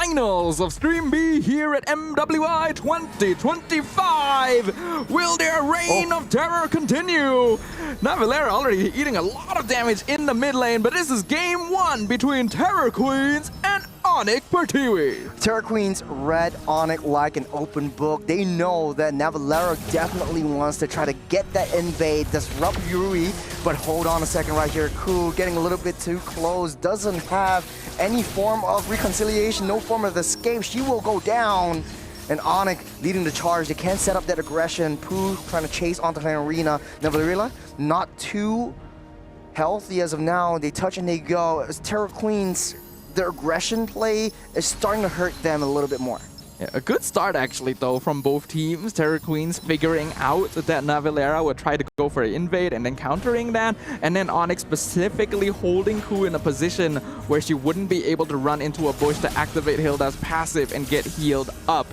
finals of Stream B here at MWI 2025. Will their reign of terror continue? Navilera already eating a lot of damage in the mid lane, but this is game one between Terror Queens and ONIC Pertiwi. Terror Queens read ONIC like an open book. They know that Navilera definitely wants to try to get that invade, disrupt Yuri, but hold on a second right here. Ku getting a little bit too close, doesn't have any form of reconciliation, no form of escape. She will go down. And ONIC leading the charge. They can't set up that aggression. Pooh trying to chase onto the arena. Navilera not too healthy as of now. They touch and they go. As Terror Queens, their aggression play is starting to hurt them a little bit more. Yeah, a good start actually though from both teams. Terror Queens figuring out that Navilera would try to go for an invade and then countering that, and then ONIC specifically holding Ku in a position where she wouldn't be able to run into a bush to activate Hilda's passive and get healed up.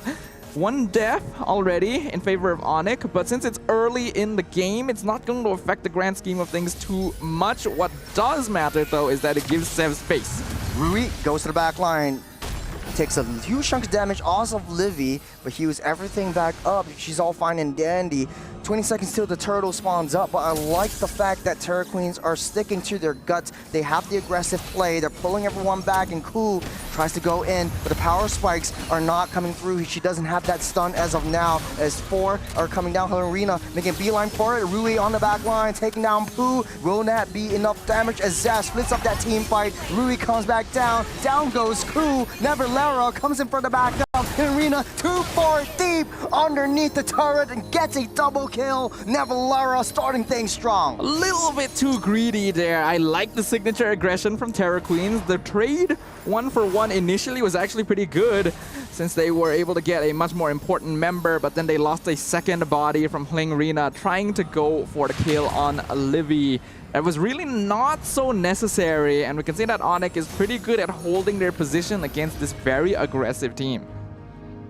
One death already in favor of ONIC, but since it's early in the game, it's not going to affect the grand scheme of things too much. What does matter though is that it gives Sev space. Rui goes to the back line. Takes a huge chunk of damage off of Livy, but heals everything back up. She's all fine and dandy. 20 seconds till the turtle spawns up, but I like the fact that Terror Queens are sticking to their guts. They have the aggressive play. They're pulling everyone back, and Ku tries to go in, but the power spikes are not coming through. She doesn't have that stun as of now, as 4 are coming down her arena, making a beeline for it. Rui on the back line, taking down Pooh. Will not be enough damage as Zaz splits up that team fight. Rui comes back down. Down goes Ku. Navilera comes in for the backup. In arena, 2-4 deep underneath the turret and gets a double kill. Navilera starting things strong. A little bit too greedy there. I like the signature aggression from Terror Queens. The trade 1-for-1 initially was actually pretty good since they were able to get a much more important member, but then they lost a second body from Hling Rina trying to go for the kill on Livy. It was really not so necessary, and we can see that ONIC is pretty good at holding their position against this very aggressive team.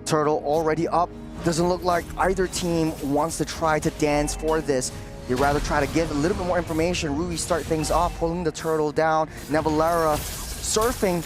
Turtle already up. Doesn't look like either team wants to try to dance for this. They rather try to give a little bit more information. Rui start things off, pulling the turtle down. Navilera surfing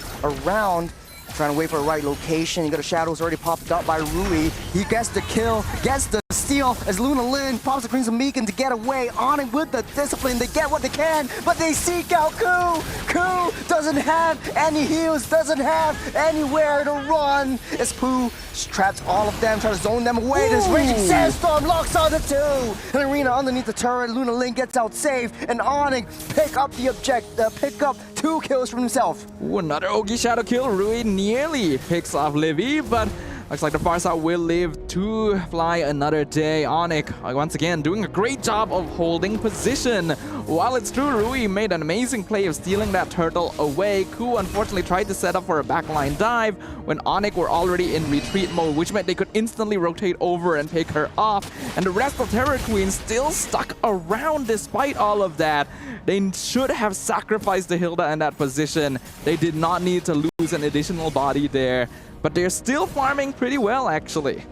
around, trying to wait for the right location. You got the shadows already popped up by Rui. He gets the kill, gets the steal as Luna Lin pops the Crimson Beacon to get away. On it with the discipline, they get what they can, but they seek out Ku. Ku doesn't have any heals, doesn't have anywhere to run. As Pooh traps all of them, tries to zone them away. This raging sandstorm locks on the 2. An arena underneath the turret. Luna Lin gets out safe, and ONIC pick up the pick up 2 kills for himself. Ooh, another Ogi Shadow kill. Rui nearly picks off Livy, but looks like the Farsight will live to fly another day. ONIC, once again, doing a great job of holding position. While it's true, Rui made an amazing play of stealing that turtle away. Ku unfortunately tried to set up for a backline dive when ONIC were already in retreat mode, which meant they could instantly rotate over and pick her off. And the rest of Terror Queen still stuck around despite all of that. They should have sacrificed the Hilda in that position. They did not need to lose an additional body there. But they're still farming pretty well, actually.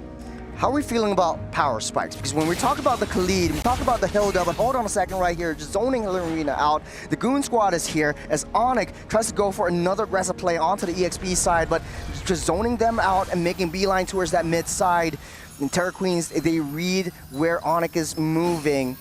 How are we feeling about power spikes? Because when we talk about the Khalid, we talk about the Hilda, but hold on a second right here, just zoning Arena out. The Goon Squad is here as ONIC tries to go for another aggressive play onto the EXP side, but just zoning them out and making beeline towards that mid side. And Terror Queens, they read where ONIC is moving.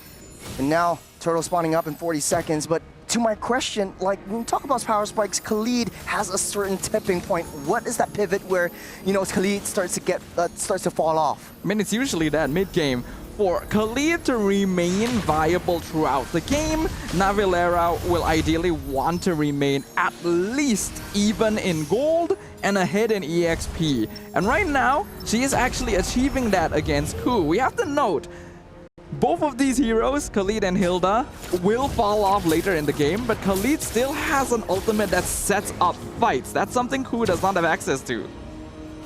And now Turtle spawning up in 40 seconds, but to my question, like when we talk about power spikes, Khalid has a certain tipping point. What is that pivot where, you know, Khalid starts to fall off? I mean, it's usually that mid-game. For Khalid to remain viable throughout the game, Navilera will ideally want to remain at least even in gold and ahead in EXP. And right now, she is actually achieving that against Ku. We have to note, both of these heroes, Khalid and Hilda, will fall off later in the game, but Khalid still has an ultimate that sets up fights. That's something Ku does not have access to.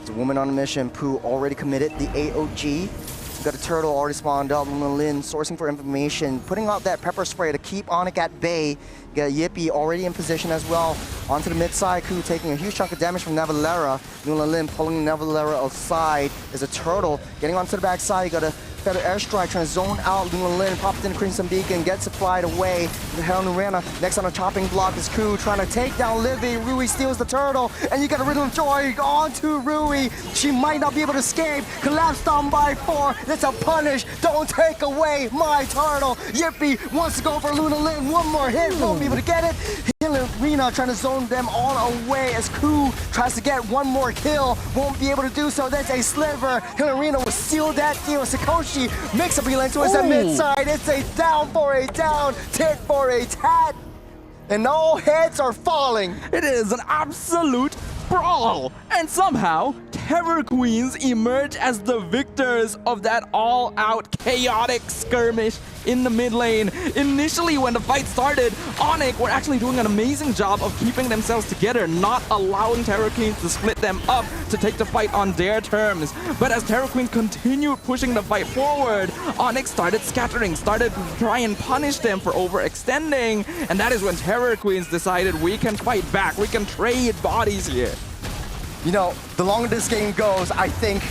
It's a woman on a mission. Pooh already committed the AOG. Got a turtle already spawned up. Luna Lin sourcing for information, putting out that pepper spray to keep ONIC at bay. Got Yippee already in position as well. Onto the mid side, Ku taking a huge chunk of damage from Navilera. Luna Lin pulling Navilera aside as a turtle getting onto the back side. You got a Feather Airstrike trying to zone out Luna Lin, pops in Crimson Beacon, gets it flied away. The Helen Rana next on a chopping block is Ku trying to take down Livy. Rui steals the turtle, and you got a Rhythm of Joy onto Rui. She might not be able to escape. Collapsed down by 4. That's a punish. Don't take away my turtle. Yippee wants to go for Luna Lin. One more hit, won't be able to get it. Rina trying to zone them all away as Ku tries to get one more kill. Won't be able to do so. That's a sliver. Rina will seal that deal. Sakoshi makes a beeline towards that mid side. It's a down for a down, tit for a tat. And all heads are falling. It is an absolute brawl. And somehow, Terror Queens emerge as the victors of that all-out chaotic skirmish in the mid lane. Initially, when the fight started, ONIC were actually doing an amazing job of keeping themselves together, not allowing Terror Queens to split them up to take the fight on their terms. But as Terror Queens continued pushing the fight forward, ONIC started scattering, started to try and punish them for overextending. And that is when Terror Queens decided we can fight back, we can trade bodies here. You know, the longer this game goes, I think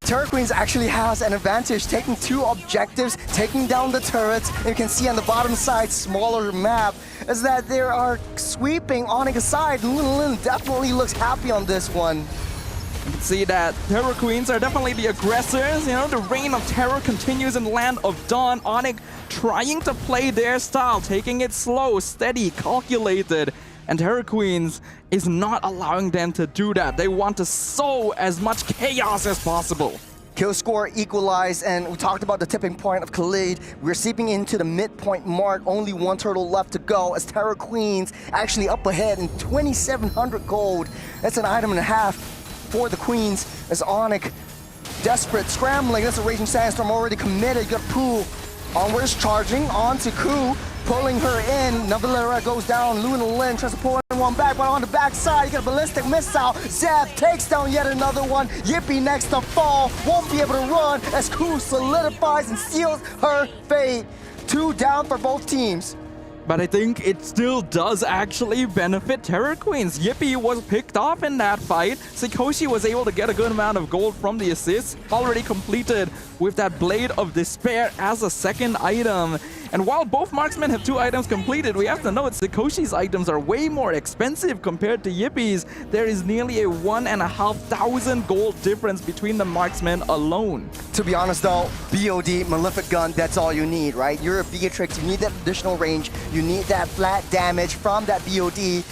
Terror Queens actually has an advantage, taking 2 objectives, taking down the turrets. And you can see on the bottom side, smaller map, is that they are sweeping ONIC aside. Luna Lin definitely looks happy on this one. You can see that Terror Queens are definitely the aggressors. You know, the reign of terror continues in Land of Dawn. ONIC trying to play their style, taking it slow, steady, calculated. And Terror Queens is not allowing them to do that. They want to sow as much chaos as possible. Kill score equalized, and we talked about the tipping point of Khalid. We're seeping into the midpoint mark. Only 1 turtle left to go as Terror Queens actually up ahead in 2,700 gold. That's an item and a half for the Queens as ONIC desperate, scrambling. That's a Raging Sandstorm already committed. You got Pooh onwards, charging onto Ku, pulling her in. Navalera goes down. Luna Lin tries to pull one back, but on the backside, you got a ballistic missile. Zev takes down yet another one. Yippee next to fall. Won't be able to run as Ku solidifies and seals her fate. 2 down for both teams. But I think it still does actually benefit Terror Queens. Yippee was picked off in that fight. Sakoshi was able to get a good amount of gold from the assist, already completed with that Blade of Despair as a second item. And while both marksmen have 2 items completed, we have to note Sakoshi's items are way more expensive compared to Yippie's. There is nearly a 1,500 gold difference between the marksmen alone. To be honest though, BOD, Malefic Gun, that's all you need, right? You're a Beatrix, you need that additional range, you need that flat damage from that BOD,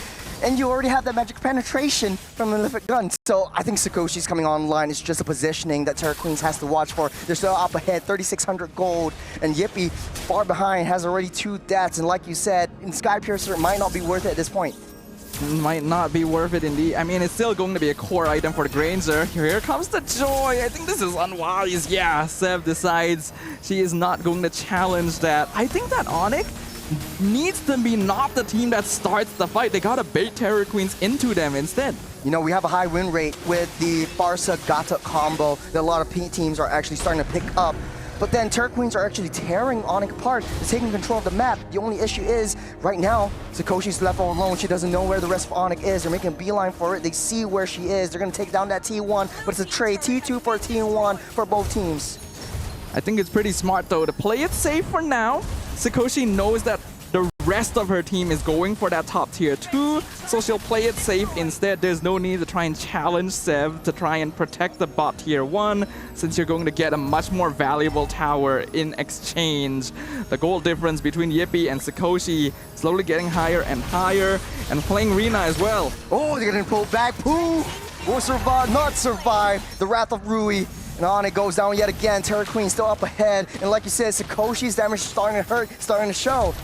and you already have that magic penetration from Malefic Gun. So I think Sakoshi's coming online. It's just a positioning that Terror Queens has to watch for. They're still up ahead, 3,600 gold, and Yippee far behind has already 2 deaths. And like you said, in Sky Piercer, it might not be worth it at this point. Might not be worth it indeed. I mean, it's still going to be a core item for the Granger. Here comes the Joy. I think this is unwise. Yeah, Sev decides she is not going to challenge that. I think that ONIC needs to be not the team that starts the fight. They gotta bait Terror Queens into them instead. You know, we have a high win rate with the Barca Gata combo that a lot of teams are actually starting to pick up. But then Terror Queens are actually tearing ONIC apart. They're taking control of the map. The only issue is, right now, Sakoshi's left all alone. She doesn't know where the rest of ONIC is. They're making a beeline for it. They see where she is. They're going to take down that T1, but it's a trade. T2 for T1 for both teams. I think it's pretty smart, though, to play it safe for now. Sakoshi knows that the rest of her team is going for that top tier 2, so she'll play it safe instead. There's no need to try and challenge Sev to try and protect the bot tier 1, since you're going to get a much more valuable tower in exchange. The gold difference between Yippee and Sakoshi slowly getting higher and higher, and playing Rina as well. Oh, they're getting pulled back. Pooh will survive, not survive the Wrath of Rui. And ONIC goes down yet again. Terror Queen still up ahead, and like you said, Sakoshi's damage is starting to hurt, starting to show.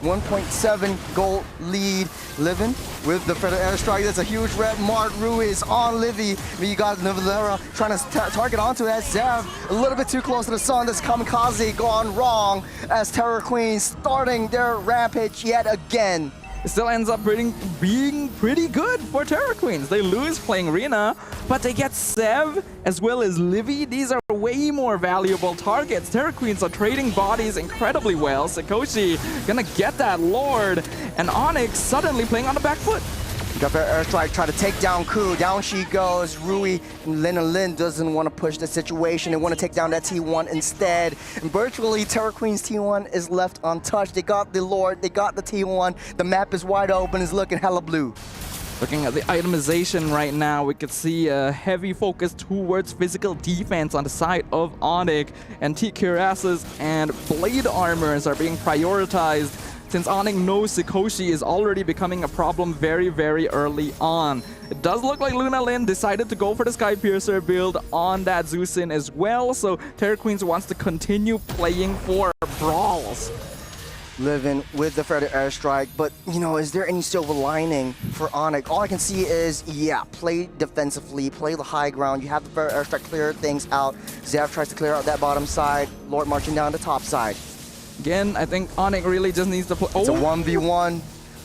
1.7 gold lead. Livin with the Feather Airstrike. That's a huge red mark. Rui is on Livy. But you got Navalera trying to target onto that. Zev a little bit too close to the sun. This kamikaze gone wrong as Terror Queens starting their rampage yet again. It still ends up being pretty good for Terror Queens. They lose playing Rina, but they get Sev as well as Livy. These are way more valuable targets. Terror Queens are trading bodies incredibly well. Sakoshi gonna get that Lord, and ONIC suddenly playing on the back foot. Got their airstrike, try to take down Ku. Down she goes. Rui and Lin doesn't want to push the situation. They want to take down that T1 instead. And virtually, Terror Queen's T1 is left untouched. They got the Lord, they got the T1. The map is wide open, it's looking hella blue. Looking at the itemization right now, we could see a heavy focus towards physical defense on the side of ONIC. Antique cuirasses and blade armors are being prioritized, since ONIC knows Sikoshi is already becoming a problem very, very early on. It does look like Luna Lin decided to go for the Sky Piercer build on that Zeusin as well, so Terror Queens wants to continue playing for brawls. Living with the Feather Airstrike, but you know, is there any silver lining for ONIC? All I can see is, yeah, play defensively, play the high ground. You have the Feather Airstrike clear things out. Zev tries to clear out that bottom side. Lord marching down the top side. Again, I think ONIC really just needs to play. It's a 1v1,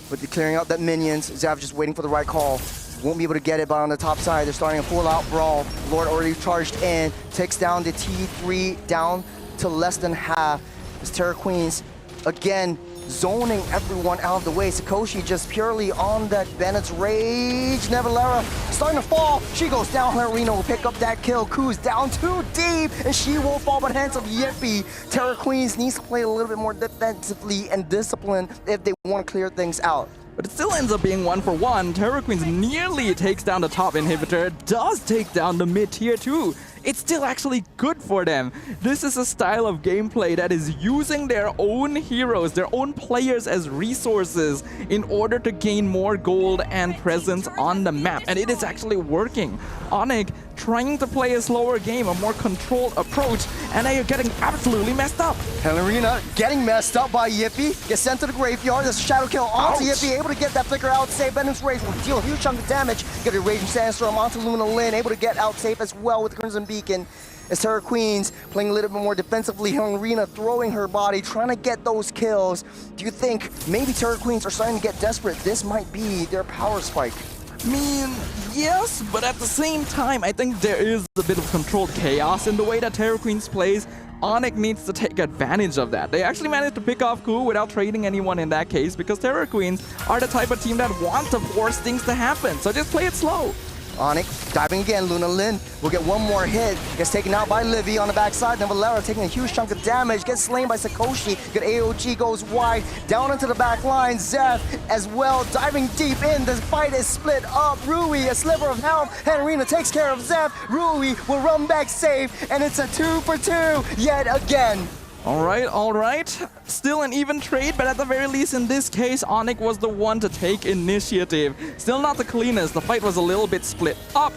but they're clearing out that minions. Zev just waiting for the right call. Won't be able to get it, but on the top side, they're starting a full-out brawl. Lord already charged in, takes down the T3 down to less than half. As Terror Queens again zoning everyone out of the way. Sikoshi just purely on that Bennett's rage. Nevalera starting to fall. She goes down. Arena will pick up that kill. Ku's down too deep, and she will fall by the hands of Yippee. Terror Queens needs to play a little bit more defensively and disciplined if they want to clear things out. But it still ends up being 1-for-1. Terror Queens nearly takes down the top inhibitor, does take down the mid tier too. It's still actually good for them. This is a style of gameplay that is using their own heroes, their own players as resources in order to gain more gold and presence on the map. And it is actually working. ONIC trying to play a slower game, a more controlled approach, and they are getting absolutely messed up. Hellerina getting messed up by Yippee. Gets sent to the graveyard. There's a shadow kill onto Yippee. Able to get that flicker out safe. Bennett's Rage will deal a huge chunk of damage. Get a Raging Sandstorm onto Luna Lin. Able to get out safe as well with Crimson Beacon. As Terror Queens playing a little bit more defensively, Hellerina throwing her body, trying to get those kills. Do you think maybe Terror Queens are starting to get desperate? This might be their power spike. I mean, yes, but at the same time, I think there is a bit of controlled chaos in the way that Terror Queens plays. ONIC needs to take advantage of that. They actually managed to pick off Ku without trading anyone in that case, because Terror Queens are the type of team that want to force things to happen. So just play it slow. ONIC diving again. Luna Lin will get one more hit. Gets taken out by Livy on the backside. Nevalera taking a huge chunk of damage. Gets slain by Sikoshi. Good AOG goes wide. Down into the back line. Zev as well diving deep in. The fight is split up. Rui, a sliver of health. Henrina takes care of Zev. Rui will run back safe. And it's a 2-for-2 yet again. All right. Still an even trade, but at the very least in this case, ONIC was the one to take initiative. Still not the cleanest. The fight was a little bit split up,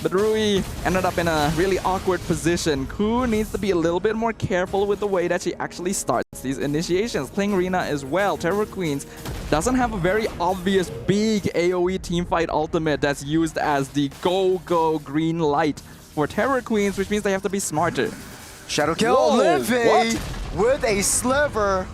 but Rui ended up in a really awkward position. Ku needs to be a little bit more careful with the way that she actually starts these initiations. Playing Rina as well. Terror Queens doesn't have a very obvious big AoE teamfight ultimate that's used as the go green light for Terror Queens, which means they have to be smarter. Shadow kill, Livy with a sliver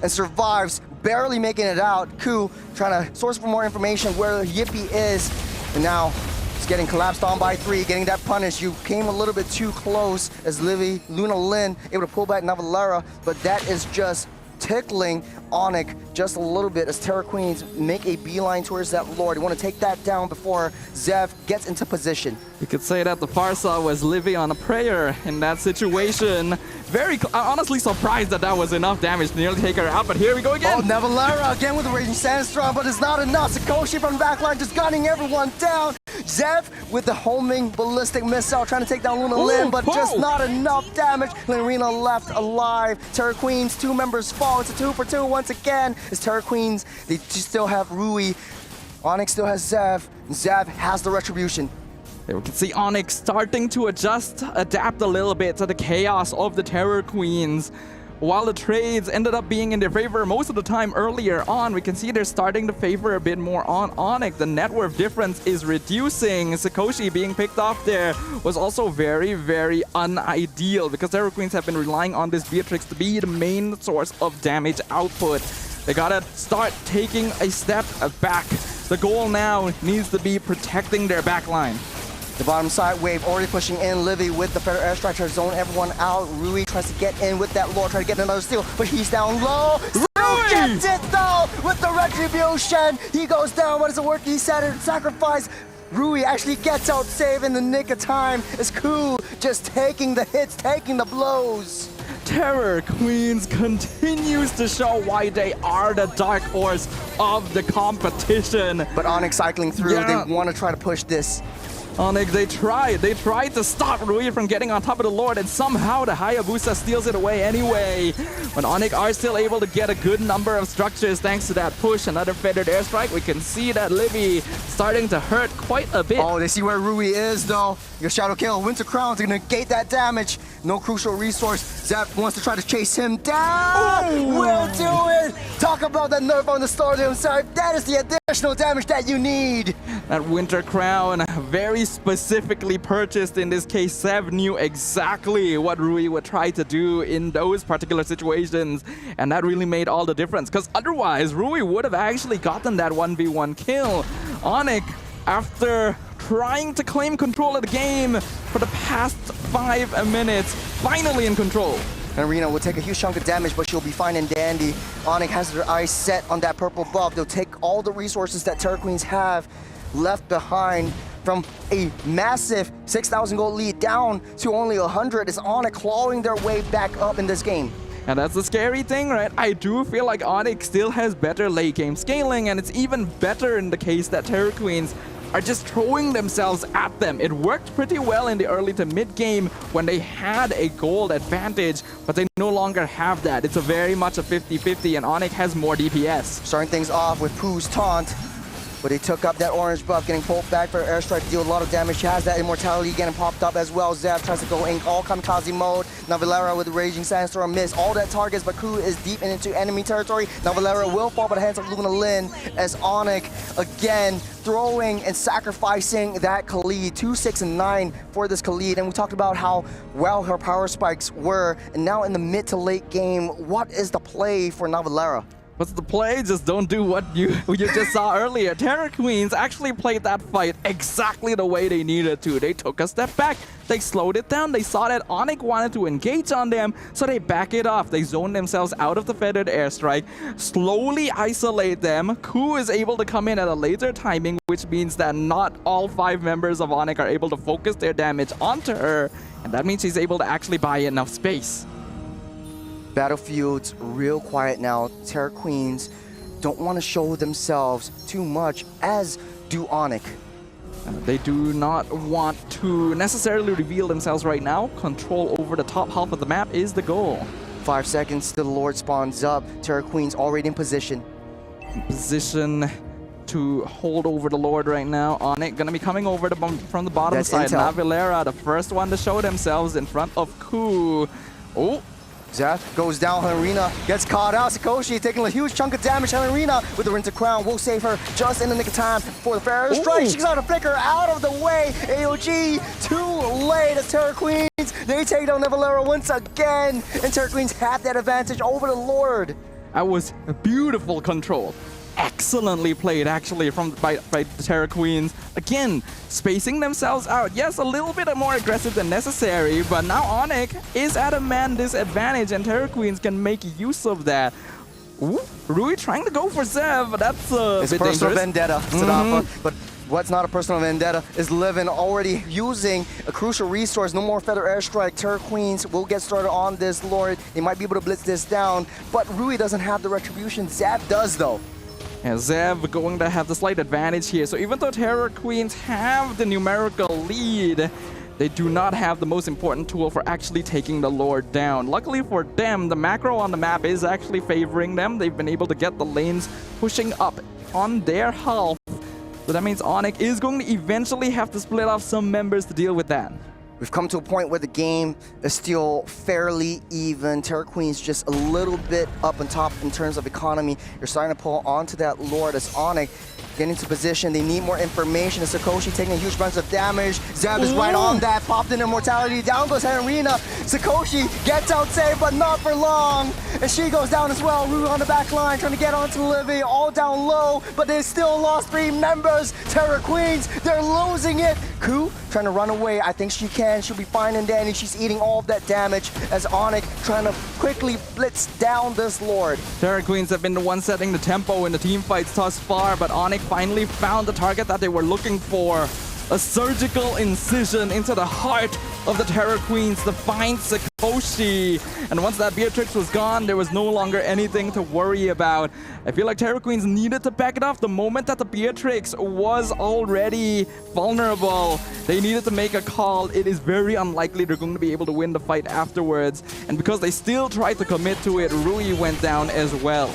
and survives, barely making it out. Ku trying to source for more information where Yippee is, and now it's getting collapsed on by 3, getting that punish. You came a little bit too close as Luna Lin able to pull back Nevalera, but that is just tickling ONIC just a little bit as Terror Queens make a beeline towards that Lord. You want to take that down before Zev gets into position. You could say that the Farsa was living on a prayer in that situation. I'm honestly surprised that that was enough damage to nearly take her out, but here we go again. Oh, Nevalera again with the Raging Sandstorm, but it's not enough. Sikoshi from the backline just gunning everyone down. Zev with the homing ballistic missile trying to take down Luna Lin, but just not enough damage. Lorena left alive. Terror Queens, 2 members fall. It's a 2-for-2 once again. As Terror Queens, they just still have Rui. ONIC still has Zev. Zev has the retribution. There we can see ONIC starting to adapt a little bit to the chaos of the Terror Queens. While the trades ended up being in their favor most of the time earlier on, we can see they're starting to favor a bit more on ONIC. The net worth difference is reducing. Sikoshi being picked off there was also very, very unideal because Terror Queens have been relying on this Beatrix to be the main source of damage output. They gotta start taking a step back. The goal now needs to be protecting their backline. The bottom side wave already pushing in. Livy with the Feather Airstrike trying to zone everyone out. Rui tries to get in with that Lord, trying to get another steal, but he's down low. Rui gets it though with the retribution. He goes down. What is the work he said? Sacrifice. Rui actually gets out safe in the nick of time as Ku just taking the hits, taking the blows. Terror Queens continues to show why they are the dark horse of the competition. But ONIC cycling through, they want to try to push this. ONIC, they tried to stop Rui from getting on top of the Lord, and somehow the Hayabusa steals it away anyway. But ONIC are still able to get a good number of structures thanks to that push. Another feathered airstrike. We can see that Livy starting to hurt quite a bit. Oh, they see where Rui is though. Your Shadow Kill, Winter Crown to negate that damage. No crucial resource. Zap wants to try to chase him down. Ooh. Will do it. Talk about that nerf on the Stardom side. That is the additional damage that you need. That Winter Crown, very specifically purchased in this case. Zev knew exactly what Rui would try to do in those particular situations, and that really made all the difference, because otherwise Rui would have actually gotten that 1v1 kill. ONIC, after trying to claim control of the game for the past 5 minutes, finally in control. And Arena will take a huge chunk of damage, but she'll be fine and dandy. ONIC has their eyes set on that purple buff. They'll take all the resources that Terror Queens have left behind from a massive 6,000 gold lead down to only 100 as ONIC clawing their way back up in this game. And that's the scary thing, right? I do feel like ONIC still has better late game scaling, and it's even better in the case that Terror Queens are just throwing themselves at them. It worked pretty well in the early to mid game when they had a gold advantage, but they no longer have that. It's a very much a 50-50, and ONIC has more DPS. Starting things off with Pooh's taunt, but he took up that orange buff, getting pulled back for airstrike to deal a lot of damage. He has that immortality getting popped up as well. Zap tries to go in all kamikaze mode. Now Valera with the raging sandstorm miss all that targets, but Ku is deep into enemy territory. Now Valera will fall by the hands of Luna Lin as ONIC again throwing and sacrificing that Khalid. 2, 6, and 9 for this Khalid. And we talked about how well her power spikes were. And now in the mid to late game, what is the play for Valera? What's the play? Just don't do what you just saw earlier. Terror Queens actually played that fight exactly the way they needed to. They took a step back. They slowed it down. They saw that ONIC wanted to engage on them, so they back it off. They zone themselves out of the feathered airstrike, slowly isolate them. Ku is able to come in at a later timing, which means that not all 5 members of ONIC are able to focus their damage onto her, and that means she's able to actually buy enough space. Battlefield's real quiet now. Terror Queens don't want to show themselves too much, as do ONIC. They do not want to necessarily reveal themselves right now. Control over the top half of the map is the goal. 5 seconds till the Lord spawns up. Terror Queens already in position. Position to hold over the Lord right now. ONIC gonna be coming over from the bottom side. Navilera, the first one to show themselves in front of Ku. Oh. Zap goes down, Helena gets caught out. Sakoshi taking a huge chunk of damage. Helena with the Winter Crown will save her just in the nick of time for the fair strike. She's got to flicker out of the way. AOG too late as Terror Queens. They take down Navilera once again, and Terror Queens have that advantage over the Lord. That was a beautiful control. Excellently played, actually, by the Terror Queens. Again, spacing themselves out. Yes, a little bit more aggressive than necessary, but now ONIC is at a man disadvantage, and Terror Queens can make use of that. Ooh, Rui trying to go for Zev. That's a bit personal dangerous. vendetta, but what's not a personal vendetta is Livin already using a crucial resource. No more feather airstrike. Terror Queens will get started on this Lord. They might be able to blitz this down, but Rui doesn't have the retribution. Zap does, though. And Zev going to have the slight advantage here. So even though Terror Queens have the numerical lead, they do not have the most important tool for actually taking the Lord down. Luckily for them, the macro on the map is actually favoring them. They've been able to get the lanes pushing up on their half. So that means ONIC is going to eventually have to split off some members to deal with that. We've come to a point where the game is still fairly even. Terror Queen's just a little bit up on top in terms of economy. You're starting to pull onto that Lord as ONIC getting into position. They need more information. Sakoshi taking a huge bunch of damage. Zeb is right on that. Popped in immortality. Down goes Henrina. Sakoshi gets out safe, but not for long. And she goes down as well. Rui on the back line trying to get onto Livy. All down low, but they still lost 3 members. Terror Queens, they're losing it. Ku trying to run away. I think she can. She'll be fine and dandy. She's eating all of that damage as ONIC trying to quickly blitz down this Lord. Terra Queens have been the ones setting the tempo in the team fights thus far, but ONIC finally found the target that they were looking for. A surgical incision into the heart of the Terra Queens to find Sikoshi. And once that Beatrix was gone, there was no longer anything to worry about. I feel like Terra Queens needed to back it off the moment that the Beatrix was already vulnerable. They needed to make a call. It is very unlikely they're going to be able to win the fight afterwards. And because they still tried to commit to it, Rui went down as well.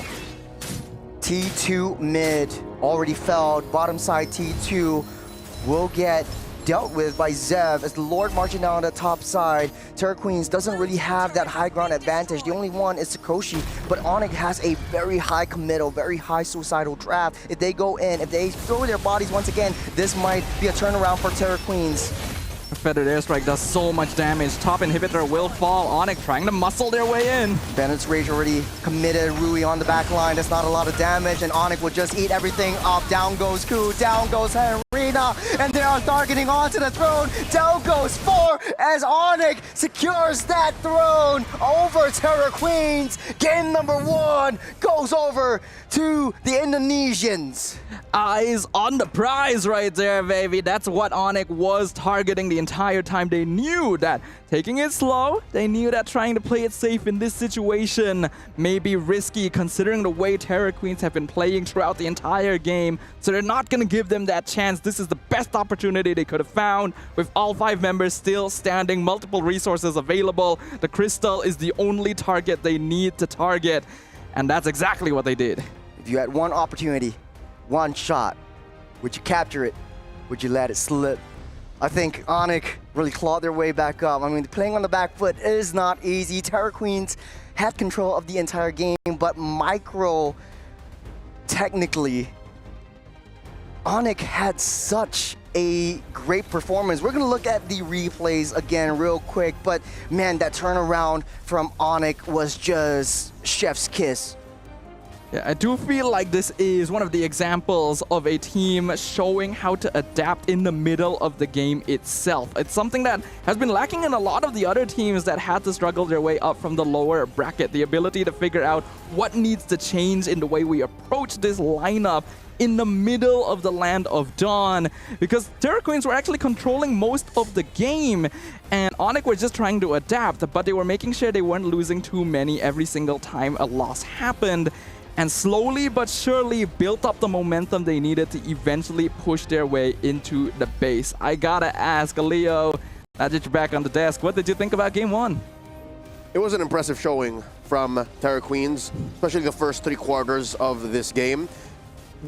T2 mid already fell. Bottom side T2 will get dealt with by Zev as the Lord marching down the top side. Terra Queens doesn't really have that high ground advantage. The only one is Sikoshi, but ONIC has a very high committal, very high suicidal draft. If they go in, if they throw their bodies once again, this might be a turnaround for Terra Queens. Feathered Airstrike does so much damage. Top inhibitor will fall. ONIC trying to muscle their way in. Bennett's Rage already committed. Rui on the back line. That's not a lot of damage, and ONIC will just eat everything up. Down goes Ku, down goes Henrina, and they are targeting onto the throne. Down goes 4 as ONIC secures that throne over Terra Queens. Game number 1 goes over to the Indonesians. Eyes on the prize right there, baby. That's what ONIC was targeting the entire time. They knew that taking it slow, they knew that trying to play it safe in this situation may be risky considering the way Terra Queens have been playing throughout the entire game. So they're not going to give them that chance. This is the best opportunity they could have found with all 5 members still standing, multiple resources available. The crystal is the only target they need to target. And that's exactly what they did. If you had one opportunity, one shot, would you capture it? Would you let it slip? I think ONIC really clawed their way back up. I mean, playing on the back foot is not easy. Terra Queens had control of the entire game, but technically, ONIC had such a great performance. We're going to look at the replays again real quick, but man, that turnaround from ONIC was just chef's kiss. Yeah, I do feel like this is one of the examples of a team showing how to adapt in the middle of the game itself. It's something that has been lacking in a lot of the other teams that had to struggle their way up from the lower bracket. The ability to figure out what needs to change in the way we approach this lineup in the middle of the Land of Dawn, because Terra Queens were actually controlling most of the game and ONIC were just trying to adapt, but they were making sure they weren't losing too many every single time a loss happened, and slowly but surely built up the momentum they needed to eventually push their way into the base. I gotta ask, Leo, now that you're back on the desk, what did you think about Game 1? It was an impressive showing from Terra Queens, especially the first 3 quarters of this game.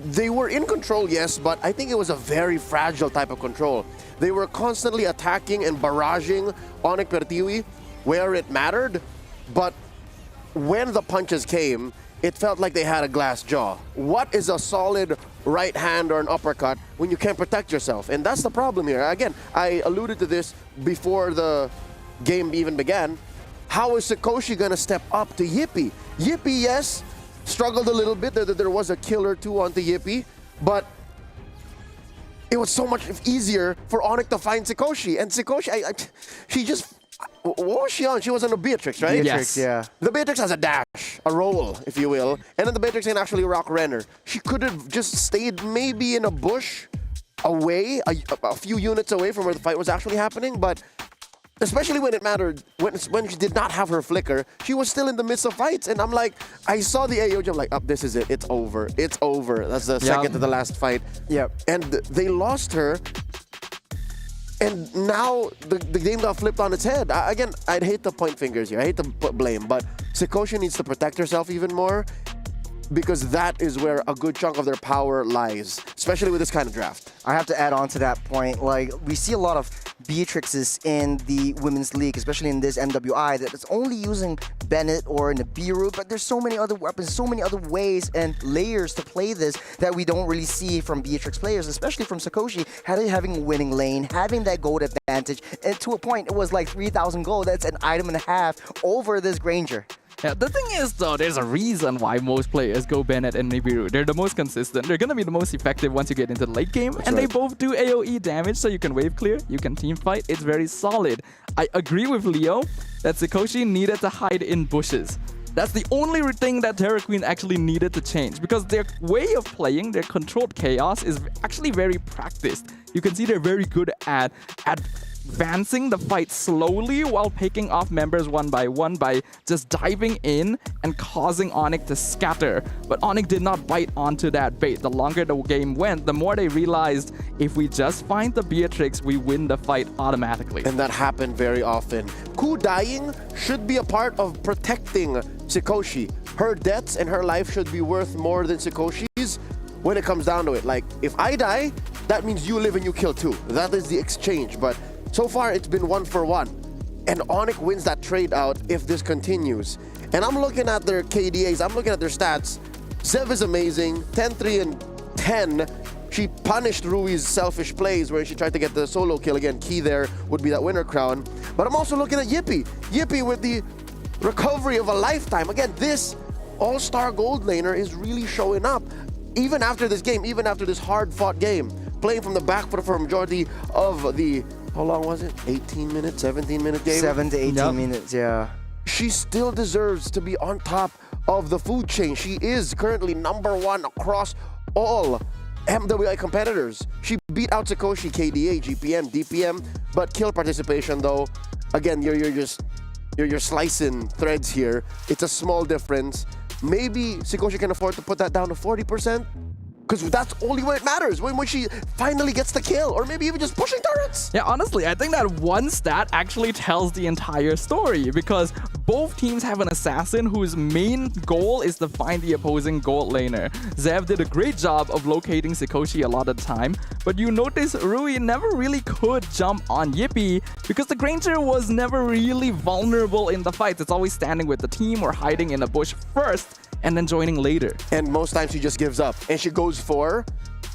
They were in control, yes, but I think it was a very fragile type of control. They were constantly attacking and barraging ONIC Pertiwi where it mattered, but when the punches came, it felt like they had a glass jaw. What is a solid right hand or an uppercut when you can't protect yourself? And that's the problem here. Again, I alluded to this before the game even began. How is Sikoshi gonna step up to Yippee? Yippee, yes, struggled a little bit. There was a kill or 2 onto Yippee, but it was so much easier for ONIC to find Sikoshi. And Sikoshi, she just... What was she on? She was on a Beatrix, right? Beatrix, yeah. The Beatrix has a dash, a roll, if you will. And then the Beatrix can actually rock Renner. She could have just stayed maybe in a bush away, a few units away from where the fight was actually happening. But especially when it mattered, when she did not have her flicker, she was still in the midst of fights. And I'm like, I saw the AOG, I'm like, oh, this is it. It's over. It's over. That's the second to the last fight. Yep. And they lost her. And now the game got flipped on its head. Again, I'd hate to point fingers here. I hate to put blame, but Sikoshi needs to protect herself even more because that is where a good chunk of their power lies, especially with this kind of draft. I have to add on to that point. Like, we see a lot of Beatrixes in the Women's League, especially in this MWI, that it's only using Bennett or in the B route, but there's so many other weapons, so many other ways and layers to play this that we don't really see from Beatrix players, especially from Sikoshi, having a winning lane, having that gold advantage, and to a point, it was like 3,000 gold. That's an item and a half over this Granger. Yeah, the thing is though, there's a reason why most players go Bennett and Nibiru. They're the most consistent. They're gonna be the most effective once you get into the late game. That's and right. They both do AoE damage, so you can wave clear, you can team fight. It's very solid. I agree with Leo that Sikoshi needed to hide in bushes. That's the only thing that Terra Queen actually needed to change, because their way of playing, their controlled chaos, is actually very practiced. You can see they're very good at advancing the fight slowly while picking off members one by just diving in and causing ONIC to scatter. But ONIC did not bite onto that bait. The longer the game went, the more they realized if we just find the Beatrix, we win the fight automatically. And that happened very often. Ku dying should be a part of protecting Sikoshi. Her deaths and her life should be worth more than Sikoshi's when it comes down to it. Like, if I die, that means you live and you kill too. That is the exchange. But so far, it's been 1-for-1. And ONIC wins that trade out if this continues. And I'm looking at their KDAs, I'm looking at their stats. Zev is amazing, 10-3 and 10. She punished Rui's selfish plays where she tried to get the solo kill. Again, key there would be that winner crown. But I'm also looking at Yippee. Yippee with the recovery of a lifetime. Again, this all-star gold laner is really showing up. Even after this game, even after this hard-fought game, playing from the back foot for a majority of the, how long was it? 18 minutes, 17-minute game? 7 to 18 minutes, yeah. She still deserves to be on top of the food chain. She is currently #1 across all MWI competitors. She beat out Sikoshi, KDA, GPM, DPM, but kill participation though, again, you're slicing threads here. It's a small difference. Maybe Sikoshi can afford to put that down to 40%. Because that's only when it matters, when she finally gets the kill, or maybe even just pushing turrets. Yeah, honestly, I think that one stat actually tells the entire story, because both teams have an assassin whose main goal is to find the opposing gold laner. Zev did a great job of locating Sikoshi a lot of the time, but you notice Rui never really could jump on Yippee because the Granger was never really vulnerable in the fights. It's always standing with the team or hiding in a bush first and then joining later. And most times she just gives up and she goes for,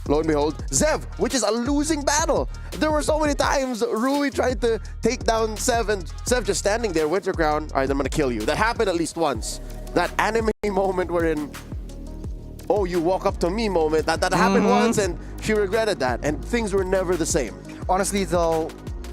lo and behold, Zev, which is a losing battle. There were so many times Rui tried to take down Zev and Zev just standing there, Winter Crown, all right, I'm gonna kill you. That happened at least once. That anime moment wherein, oh, you walk up to me moment, that happened once and she regretted that, and things were never the same. Honestly though,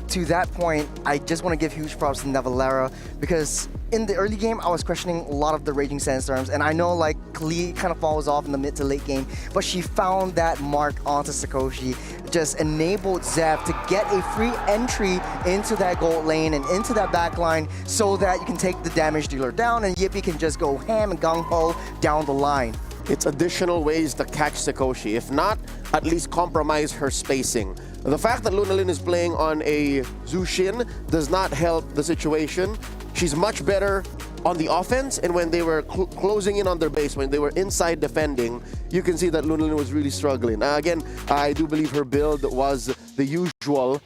to that point, I just want to give huge props to Nevalera, because in the early game, I was questioning a lot of the Raging Sandstorms, and I know like Klee kind of falls off in the mid to late game, but she found that mark onto Sikoshi, just enabled Zev to get a free entry into that gold lane and into that back line so that you can take the damage dealer down and Yippee can just go ham and gung-ho down the line. It's additional ways to catch Sikoshi. If not, at least compromise her spacing. The fact that Lunalyn is playing on a Zushin does not help the situation. She's much better on the offense, and when they were closing in on their base, when they were inside defending, you can see that Lunalyn was really struggling. Again, I do believe her build was the usual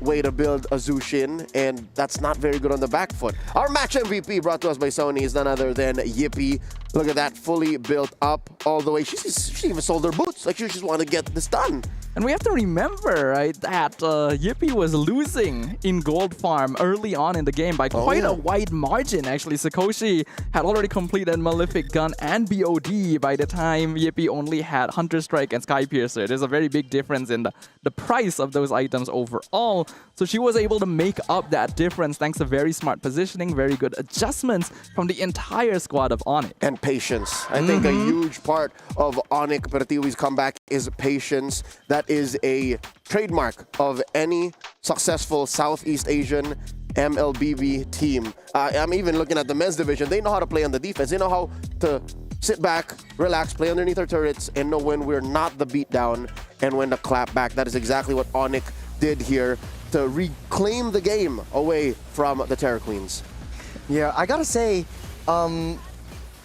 way to build a Zushin, and that's not very good on the back foot. Our match MVP brought to us by Sony is none other than Yippee. Look at that, fully built up all the way. She even sold her boots. Like, she just wanted to get this done. And we have to remember, right, that Yippee was losing in gold farm early on in the game by quite a wide margin, actually. Sikoshi had already completed Malefic Gun and BOD by the time Yippee only had Hunter Strike and Sky Piercer. There's a very big difference in the price of those items overall. So she was able to make up that difference thanks to very smart positioning, very good adjustments from the entire squad of ONIC. And patience. I think a huge part of ONIC Pertiwi's comeback is patience. That is a trademark of any successful Southeast Asian MLBB team. I'm even looking at the men's division. They know how to play on the defense. They know how to sit back, relax, play underneath our turrets, and know when we're not the beatdown and when to clap back. That is exactly what ONIC did here to reclaim the game away from the Terror Queens. Yeah, I gotta say,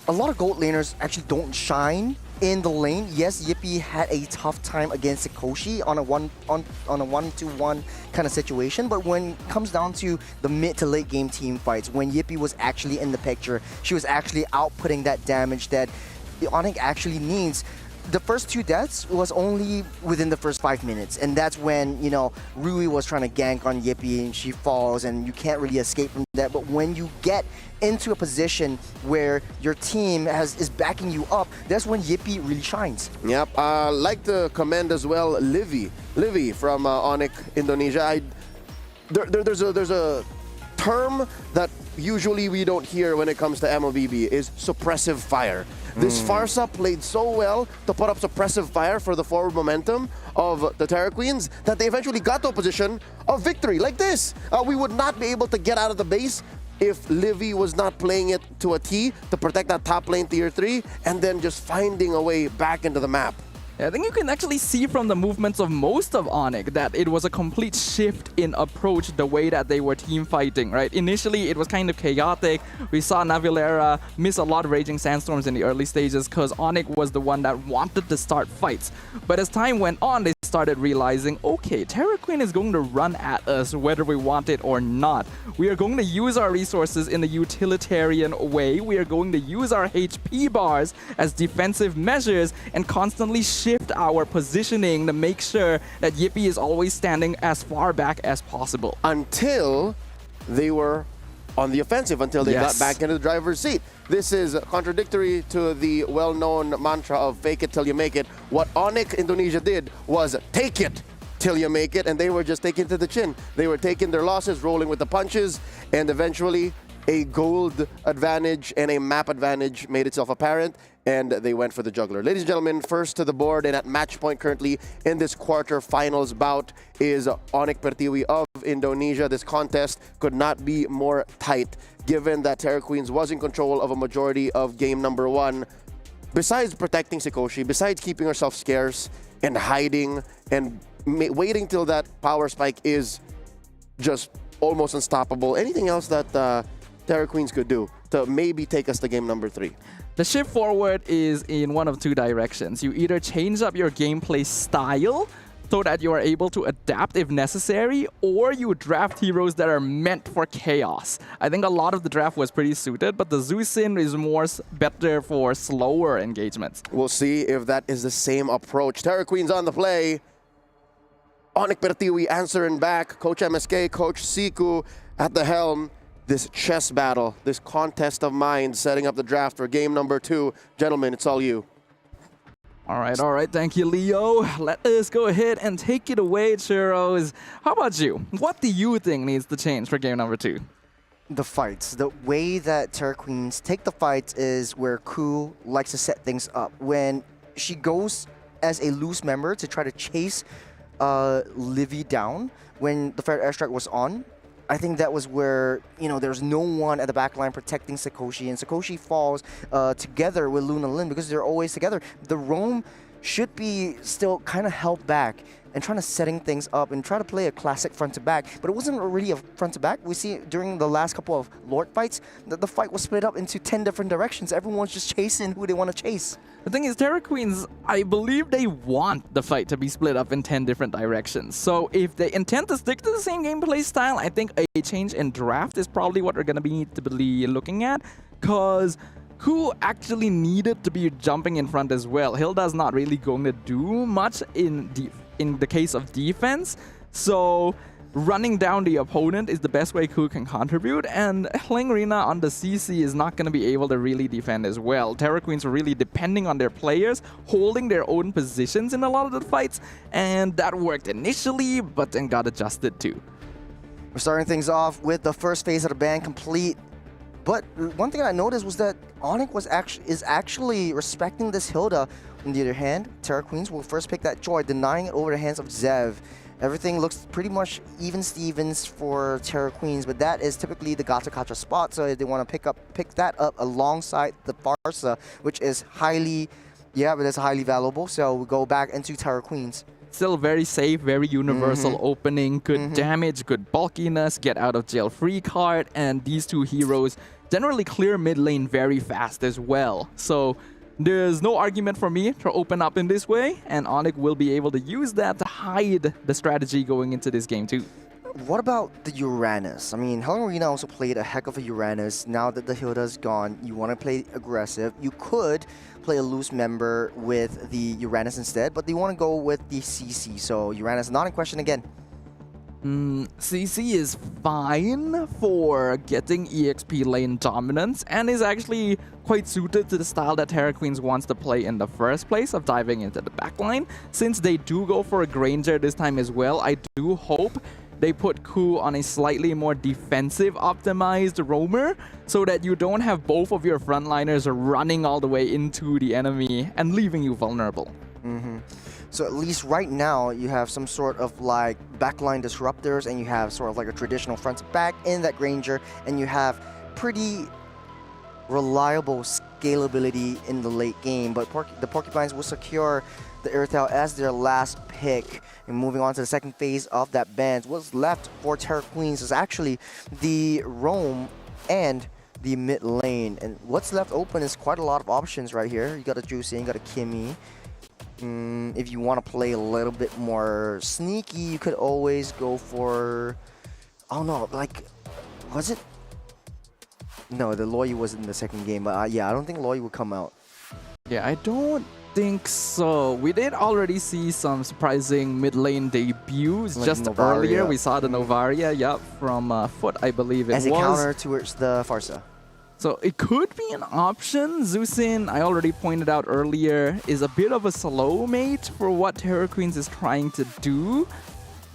a lot of gold laners actually don't shine in the lane. Yes, Yippee had a tough time against Sikoshi on a one-to-one kind of situation, but when it comes down to the mid to late game team fights, when Yippee was actually in the picture, she was actually outputting that damage that the ONIC actually needs. the first 2 deaths was only within the first 5 minutes, and that's when, you know, Rui was trying to gank on Yippee and she falls and you can't really escape from that. But when you get into a position where your team is backing you up, that's when Yippee really shines. Yep, like to commend as well Livy from ONIC Indonesia. There's a term that usually we don't hear when it comes to MLBB is suppressive fire. This Farsa played so well to put up suppressive fire for the forward momentum of the Terra Queens that they eventually got to a position of victory like this. We would not be able to get out of the base if Livy was not playing it to a T to protect that top lane tier 3 and then just finding a way back into the map. I think you can actually see from the movements of most of ONIC that it was a complete shift in approach, the way that they were team fighting, right? Initially, it was kind of chaotic. We saw Navilera miss a lot of Raging Sandstorms in the early stages because ONIC was the one that wanted to start fights. But as time went on, they started realizing, okay, Terra Queen is going to run at us whether we want it or not. We are going to use our resources in a utilitarian way. We are going to use our HP bars as defensive measures and constantly shift our positioning to make sure that Yippee is always standing as far back as possible. Until they were on the offensive, until they got back into the driver's seat. This is contradictory to the well-known mantra of fake it till you make it. What ONIC Indonesia did was take it till you make it, and they were just taking it to the chin. They were taking their losses, rolling with the punches, and eventually a gold advantage and a map advantage made itself apparent, and they went for the juggler. Ladies and gentlemen, first to the board and at match point currently in this quarterfinals bout is ONIC Pertiwi of Indonesia. This contest could not be more tight, given that Terra Queens was in control of a majority of game number 1. Besides protecting Sikoshi, besides keeping herself scarce and hiding and waiting till that power spike is just almost unstoppable, anything else that Terra Queens could do to maybe take us to game number 3? The shift forward is in one of 2 directions. You either change up your gameplay style so that you are able to adapt if necessary, or you draft heroes that are meant for chaos. I think a lot of the draft was pretty suited, but the Zusin is better for slower engagements. We'll see if that is the same approach. Terra Queens on the play. ONIC Pertiwi answering back. Coach MSK, Coach Siku at the helm. This chess battle, this contest of minds setting up the draft for game number 2. Gentlemen, it's all you. All right. Thank you, Leo. Let us go ahead and take it away, Churros. How about you? What do you think needs to change for game number 2? The fights. The way that Terra Queens take the fights is where Ku likes to set things up. When she goes as a loose member to try to chase Livy down when the Fair Airstrike was on, I think that was where, you know, there's no one at the back line protecting Sikoshi, and Sikoshi falls together with Luna Lin because they're always together. The roam should be still kind of held back and trying to setting things up and try to play a classic front-to-back, but it wasn't really a front-to-back. We see during the last couple of Lord fights that the fight was split up into 10 different directions. Everyone's just chasing who they want to chase. The thing is, Terra Queens, I believe they want the fight to be split up in 10 different directions. So if they intend to stick to the same gameplay style, I think a change in draft is probably what we're going to be looking at, because Ku actually needed to be jumping in front as well. Hilda's not really going to do much in the case of defense, so running down the opponent is the best way Ku can contribute, and Hlingrina on the CC is not going to be able to really defend as well. Terra Queens are really depending on their players, holding their own positions in a lot of the fights, and that worked initially, but then got adjusted too. We're starting things off with the first phase of the ban complete. But one thing I noticed was that ONIC is actually respecting this Hilda. On the other hand, Terra Queens will first pick that Joy, denying it over the hands of Zev. Everything looks pretty much even Stevens for Terra Queens, but that is typically the Gata Kacha spot, so they want to pick that up alongside the Farsa, which is highly valuable. So we go back into Terra Queens. Still very safe, very universal opening, good damage, good bulkiness, get out of jail free card, and these 2 heroes generally clear mid lane very fast as well. So there's no argument for me to open up in this way, and ONIC will be able to use that to hide the strategy going into this game too. what about the Uranus? I mean, Helen Arena also played a heck of a Uranus. Now that the Hilda's gone, you want to play aggressive. You could play a loose member with the Uranus instead, but they want to go with the CC. So Uranus not in question again. CC is fine for getting EXP lane dominance and is actually quite suited to the style that Terra Queens wants to play in the first place of diving into the backline. Since they do go for a Granger this time as well, I do hope they put Ku on a slightly more defensive optimized roamer so that you don't have both of your frontliners running all the way into the enemy and leaving you vulnerable. So at least right now, you have some sort of like backline disruptors, and you have sort of like a traditional front to back in that Granger, and you have pretty reliable scalability in the late game. But the Porcupines will secure the Airtail as their last pick. And moving on to the second phase of that band, what's left for Terra Queens is actually the Roam and the mid lane. And what's left open is quite a lot of options right here. You got a Juicy, you got a Kimmy. If you want to play a little bit more sneaky, you could always go for, I don't know, like, was it? No, the Loyi was in the second game, but yeah, I don't think Loyi would come out. Yeah, I don't think so. We did already see some surprising mid lane debuts Like just Novaria. earlier. We saw the Novaria, yep, from Foot, I believe it As was. a counter towards the Farsa. So it could be an option. Zusin, I already pointed out earlier, is a bit of a slow mate for what Terra Queens is trying to do.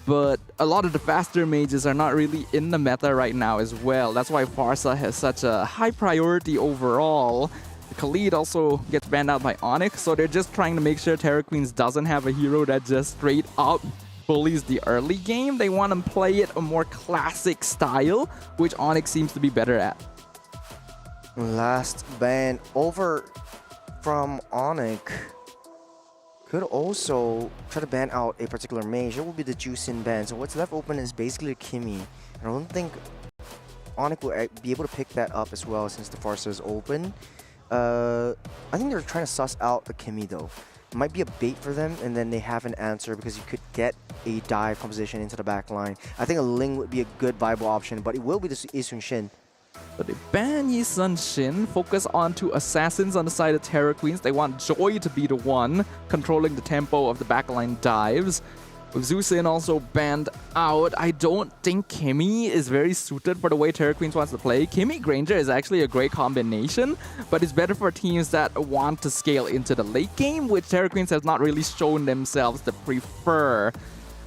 But a lot of the faster mages are not really in the meta right now as well. That's why Farsa has such a high priority overall. Khalid also gets banned out by ONIC, so they're just trying to make sure Terra Queens doesn't have a hero that just straight up bullies the early game. They want to play it a more classic style, which ONIC seems to be better at. Last ban over from ONIC. Could also try to ban out a particular mage. It will be the Juicin ban. So what's left open is basically Kimmy. And I don't think ONIC will be able to pick that up as well since the Farsa is open. I think they're trying to suss out the Kimmy though. It might be a bait for them, and then they have an answer because you could get a dive composition into the back line. I think a Ling would be a good viable option, but it will be the Isun Shin. So they ban Yi Sun Shin, focus on to assassins on the side of Terra Queens. They want Joy to be the one controlling the tempo of the backline dives. With Zusin also banned out, I don't think Kimmy is very suited for the way Terra Queens wants to play. Kimmy Granger is actually a great combination, but it's better for teams that want to scale into the late game, which Terra Queens has not really shown themselves to prefer.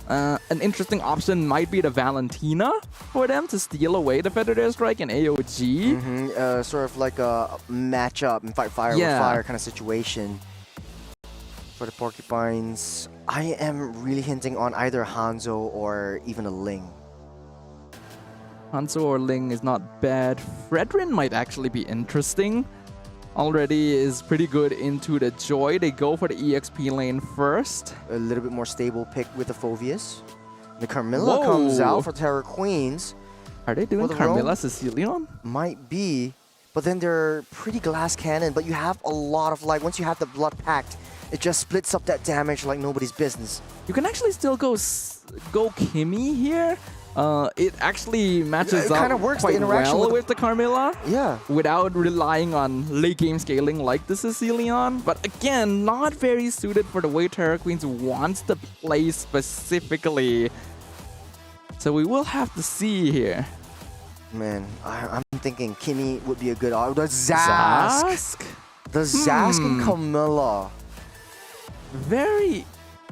An interesting option might be the Valentina for them to steal away the Feathered Airstrike and AOG. Sort of like a matchup and fight fire with fire kind of situation. For the Porcupines, I am really hinting on either Hanzo or even a Ling. Hanzo or Ling is not bad. Fredrin might actually be interesting. Already is pretty good into the Joy. They go for the EXP lane first. A little bit more stable pick with the Phoveus. The Carmilla comes out for Terra Queens. Are they doing the Carmilla Roam? Sicilian? Might be, but then they're pretty glass cannon. But you have a lot of like, once you have the Blood Pact, it just splits up that damage like nobody's business. You can actually still go Kimmy here. It actually matches up quite well with the Carmilla. Yeah. Without relying on late game scaling like the Sicilian. But again, not very suited for the way Terra Queens wants to play specifically. So we will have to see here. Man, I'm thinking Kimmy would be a good option. The Zask. The Zask and Camilla.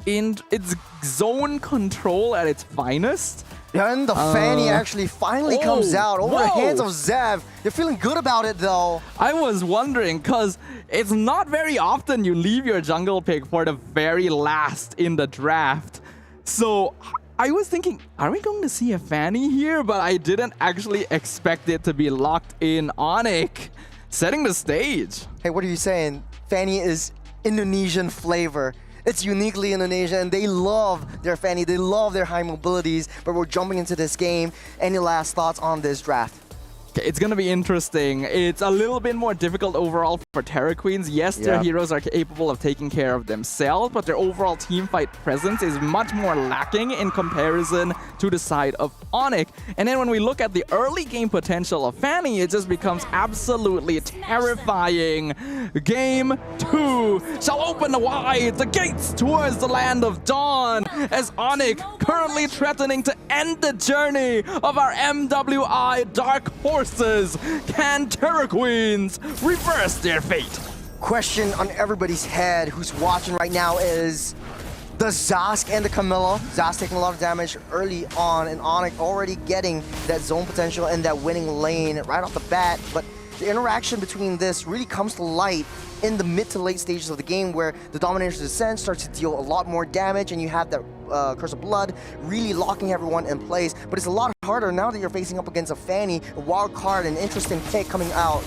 It's zone control at its finest. And the Fanny actually finally comes out over the hands of Zev. You're feeling good about it though. I was wondering, because it's not very often you leave your jungle pick for the very last in the draft. So I was thinking, are we going to see a Fanny here? But I didn't actually expect it to be locked in ONIC, setting the stage. Hey, what are you saying? Fanny is Indonesian flavor. It's uniquely Indonesian, and they love their Fanny. They love their high mobilities, but we're jumping into this game. Any last thoughts on this draft? Okay, it's gonna be interesting. It's a little bit more difficult overall for Terra Queens. Yes, their heroes are capable of taking care of themselves, but their overall teamfight presence is much more lacking in comparison to the side of ONIC. And then when we look at the early game potential of Fanny, it just becomes absolutely terrifying. Game 2 shall open wide the gates towards the land of dawn, as ONIC currently threatening to end the journey of our MWI Dark Horses. Can Terra Queens reverse their fate? Question on everybody's head who's watching right now is the Zask and the Camilla. Zask taking a lot of damage early on, and ONIC already getting that zone potential and that winning lane right off the bat. But the interaction between this really comes to light in the mid to late stages of the game, where the Dominator's Descent starts to deal a lot more damage, and you have that Curse of Blood really locking everyone in place. But it's a lot harder now that you're facing up against a Fanny, a wild card, an interesting pick coming out.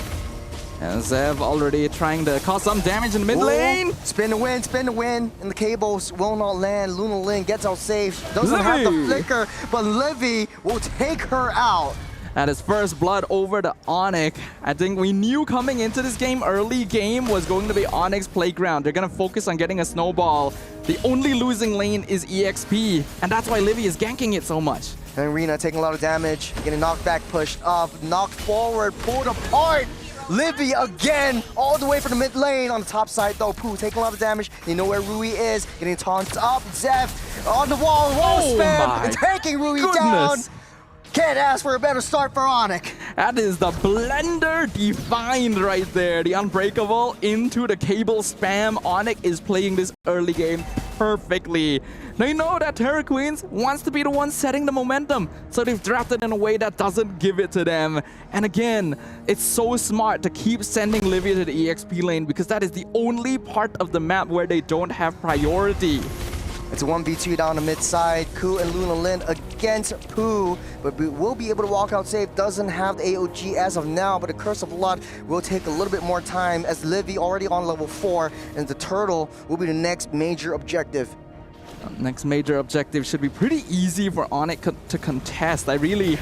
And Zev already trying to cause some damage in the mid lane. Spin to win, and the cables will not land. Luna Lin gets out safe, doesn't have the flicker, but Livy will take her out. At his first blood over to ONIC. I think we knew coming into this game, early game was going to be ONIC's playground. They're going to focus on getting a snowball. The only losing lane is EXP, and that's why Livy is ganking it so much. And Rena taking a lot of damage, getting knocked back, pushed up, knocked forward, pulled apart. Livy again, all the way from the mid lane. On the top side though, Pooh taking a lot of damage. You know where Rui is, getting taunted up. Zev on the wall, spam, and taking Rui down. Can't ask for a better start for ONIC. That is the blender defined right there. The Unbreakable into the cable spam. ONIC is playing this early game perfectly. They know that Terra Queens wants to be the one setting the momentum, so they've drafted in a way that doesn't give it to them. And again, it's so smart to keep sending Livy to the EXP lane, because that is the only part of the map where they don't have priority. It's a 1v2 down the mid side. Ku and Luna Lin against Pooh, but will be able to walk out safe. Doesn't have the AOG as of now, but the Curse of Blood will take a little bit more time, as Livy already on level 4, and the Turtle will be the next major objective. Next major objective should be pretty easy for ONIC to contest. I really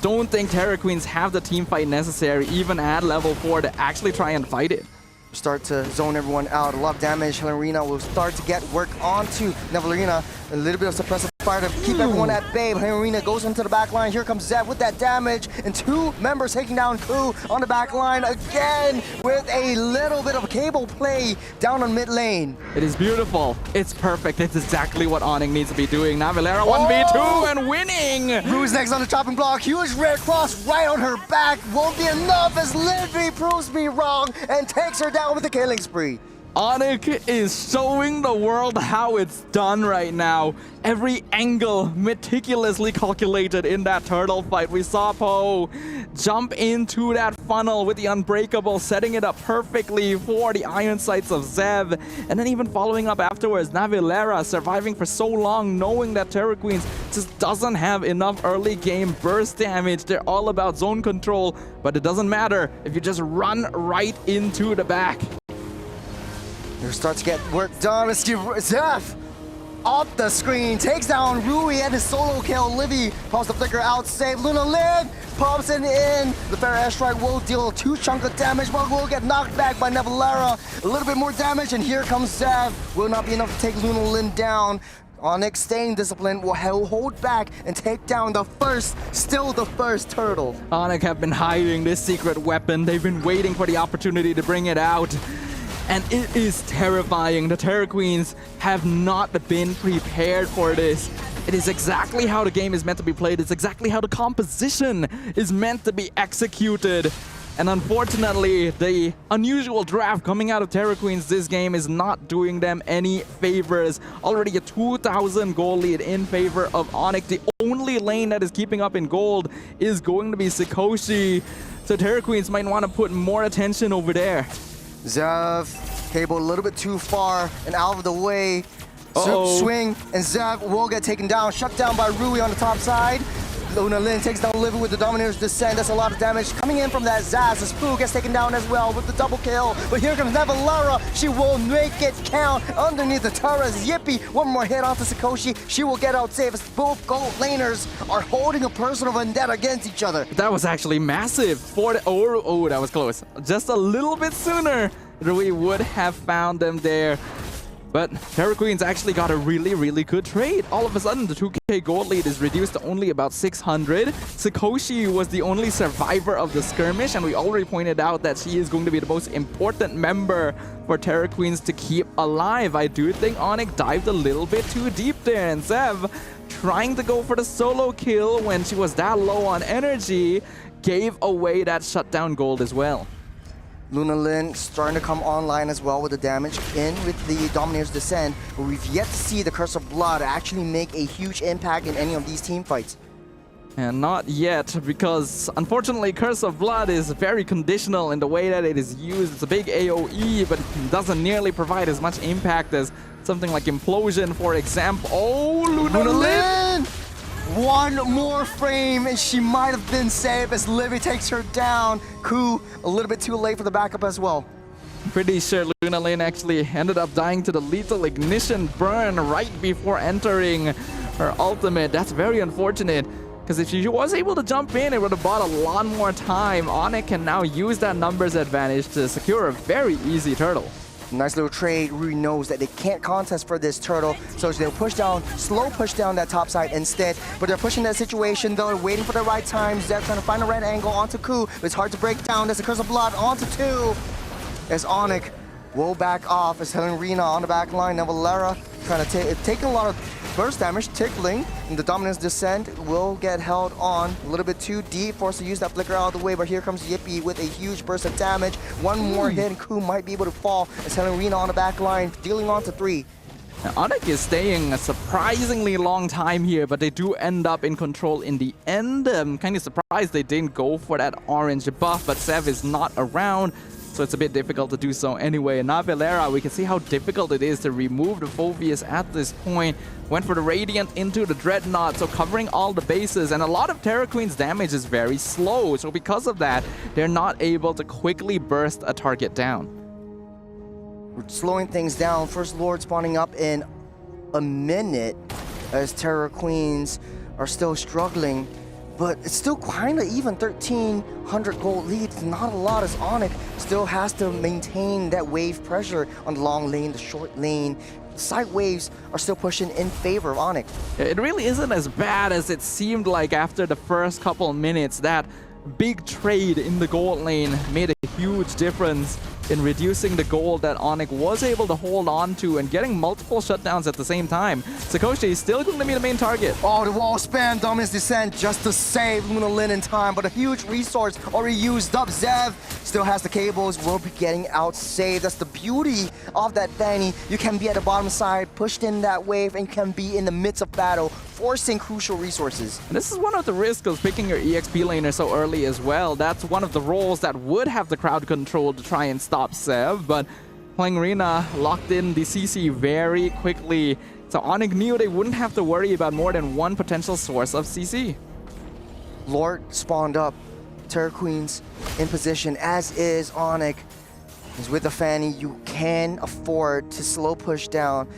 don't think Terra Queens have the team fight necessary, even at level 4, to actually try and fight it. Start to zone everyone out. A lot of damage. Helena will start to get work onto Nevalerina. A little bit of suppressive fire to keep everyone at bay. Helena goes into the back line. Here comes Zev with that damage. And 2 members taking down Ku on the back line again with a little bit of cable play down on mid lane. It is beautiful. It's perfect. It's exactly what ONIC needs to be doing. Now Valera 1v2 and winning. Rue's next on the chopping block. Huge red cross right on her back. Won't be enough as Livy proves me wrong and takes her down with a killing spree. ONIC is showing the world how it's done right now. Every angle meticulously calculated in that turtle fight. We saw Poe jump into that funnel with the Unbreakable, setting it up perfectly for the Iron Sights of Zev. And then even following up afterwards, Navilera surviving for so long, knowing that Terra Queens just doesn't have enough early game burst damage. They're all about zone control, but it doesn't matter if you just run right into the back. They start to get work done. Let's give Zev off the screen. Takes down Rui and his solo kill. Livy pops the flicker out safe. Luna Lin pops it in. The Fair Airstrike will deal 2 chunk of damage, but will get knocked back by Nevalera. A little bit more damage, and here comes Zev. Will not be enough to take Luna Lin down. ONIC staying disciplined will hold back and take down still the first turtle. ONIC have been hiding this secret weapon. They've been waiting for the opportunity to bring it out. And it is terrifying. The Terra Queens have not been prepared for this. It is exactly how the game is meant to be played. It's exactly how the composition is meant to be executed. And unfortunately, the unusual draft coming out of Terra Queens this game is not doing them any favors. Already a 2,000 gold lead in favor of ONIC. The only lane that is keeping up in gold is going to be Sikoshi. So Terra Queens might want to put more attention over there. Zev, cable a little bit too far and out of the way. Swing, and Zev will get taken down. Shut down by Rui on the top side. Luna Lin takes down Livy with the Domineer's Descent. That's a lot of damage coming in from that Zaz. As Pooh gets taken down as well with the double kill. But here comes Nevalara. She will make it count underneath the turret. Yippee, one more hit onto Sakoshi. She will get out safe as both gold laners are holding a personal vendetta against each other. That was actually massive. Oh, that was close. Just a little bit sooner, we would have found them there. But Terra Queens actually got a really good trade. All of a sudden, the 2k gold lead is reduced to only about 600. Sakoshi was the only survivor of the skirmish, and we already pointed out that she is going to be the most important member for Terra Queens to keep alive. I do think ONIC dived a little bit too deep there, and Zev, trying to go for the solo kill when she was that low on energy, gave away that shutdown gold as well. Luna Lin starting to come online as well with the damage in with the Domineer's Descent, but we've yet to see the Curse of Blood actually make a huge impact in any of these team fights. And not yet, because unfortunately Curse of Blood is very conditional in the way that it is used. It's a big AoE, but it doesn't nearly provide as much impact as something like Implosion, for example. Oh, Luna Lin! One more frame and she might have been saved as Livy takes her down. Ku a little bit too late for the backup as well. Pretty sure Luna Lin actually ended up dying to the lethal ignition burn right before entering her ultimate. That's very unfortunate, because if she was able to jump in, it would have bought a lot more time. ONIC can now use that numbers advantage to secure a very easy turtle. Nice little trade. Rui knows that they can't contest for this turtle, so they'll push down, slow push down that top side instead. But they're pushing that situation though, waiting for the right time. Zeb trying to find a right angle onto Ku, but it's hard to break down. There's a Curse of Blood onto 2. As ONIC will back off, as Helen Rena on the back line. Nevalara trying to take a lot of burst damage, tickling, and the Dominance Descent will get held on a little bit too deep, forced to use that flicker out of the way, but here comes Yippee with a huge burst of damage. One more hit and Ku might be able to fall as Helen Rena on the back line, dealing on to 3. Now, ONIC is staying a surprisingly long time here, but they do end up in control in the end. I'm kind of surprised they didn't go for that orange buff, but Sev is not around, so it's a bit difficult to do so anyway. And now Valera, we can see how difficult it is to remove the Phobius at this point. Went for the Radiant into the Dreadnought, so covering all the bases, and a lot of Terra Queen's damage is very slow, so because of that, they're not able to quickly burst a target down. We're slowing things down. First Lord spawning up in a minute as Terra Queens are still struggling. But it's still kind of even. 1,300 gold lead. It's not a lot as ONIC still has to maintain that wave pressure on the long lane, the short lane. Side waves are still pushing in favor of ONIC. It really isn't as bad as it seemed like after the first couple minutes. That big trade in the gold lane made a huge difference in reducing the gold that ONIC was able to hold on to and getting multiple shutdowns at the same time. Sakoshi is still going to be the main target. Oh, the wall span, Dominance Descent just to save Luna Lin in time, but a huge resource already used up. Zev still has the cables, will be getting out saved. That's the beauty of that Fanny. You can be at the bottom side, pushed in that wave, and you can be in the midst of battle, forcing crucial resources. And this is one of the risks of picking your EXP laner so early as well. That's one of the roles that would have the crowd control to try and stop Sev, but playing Rena locked in the CC very quickly, so ONIC knew they wouldn't have to worry about more than one potential source of CC. Lord spawned up, Terra Queens in position, as is ONIC. Because with the Fanny, you can afford to slow push down.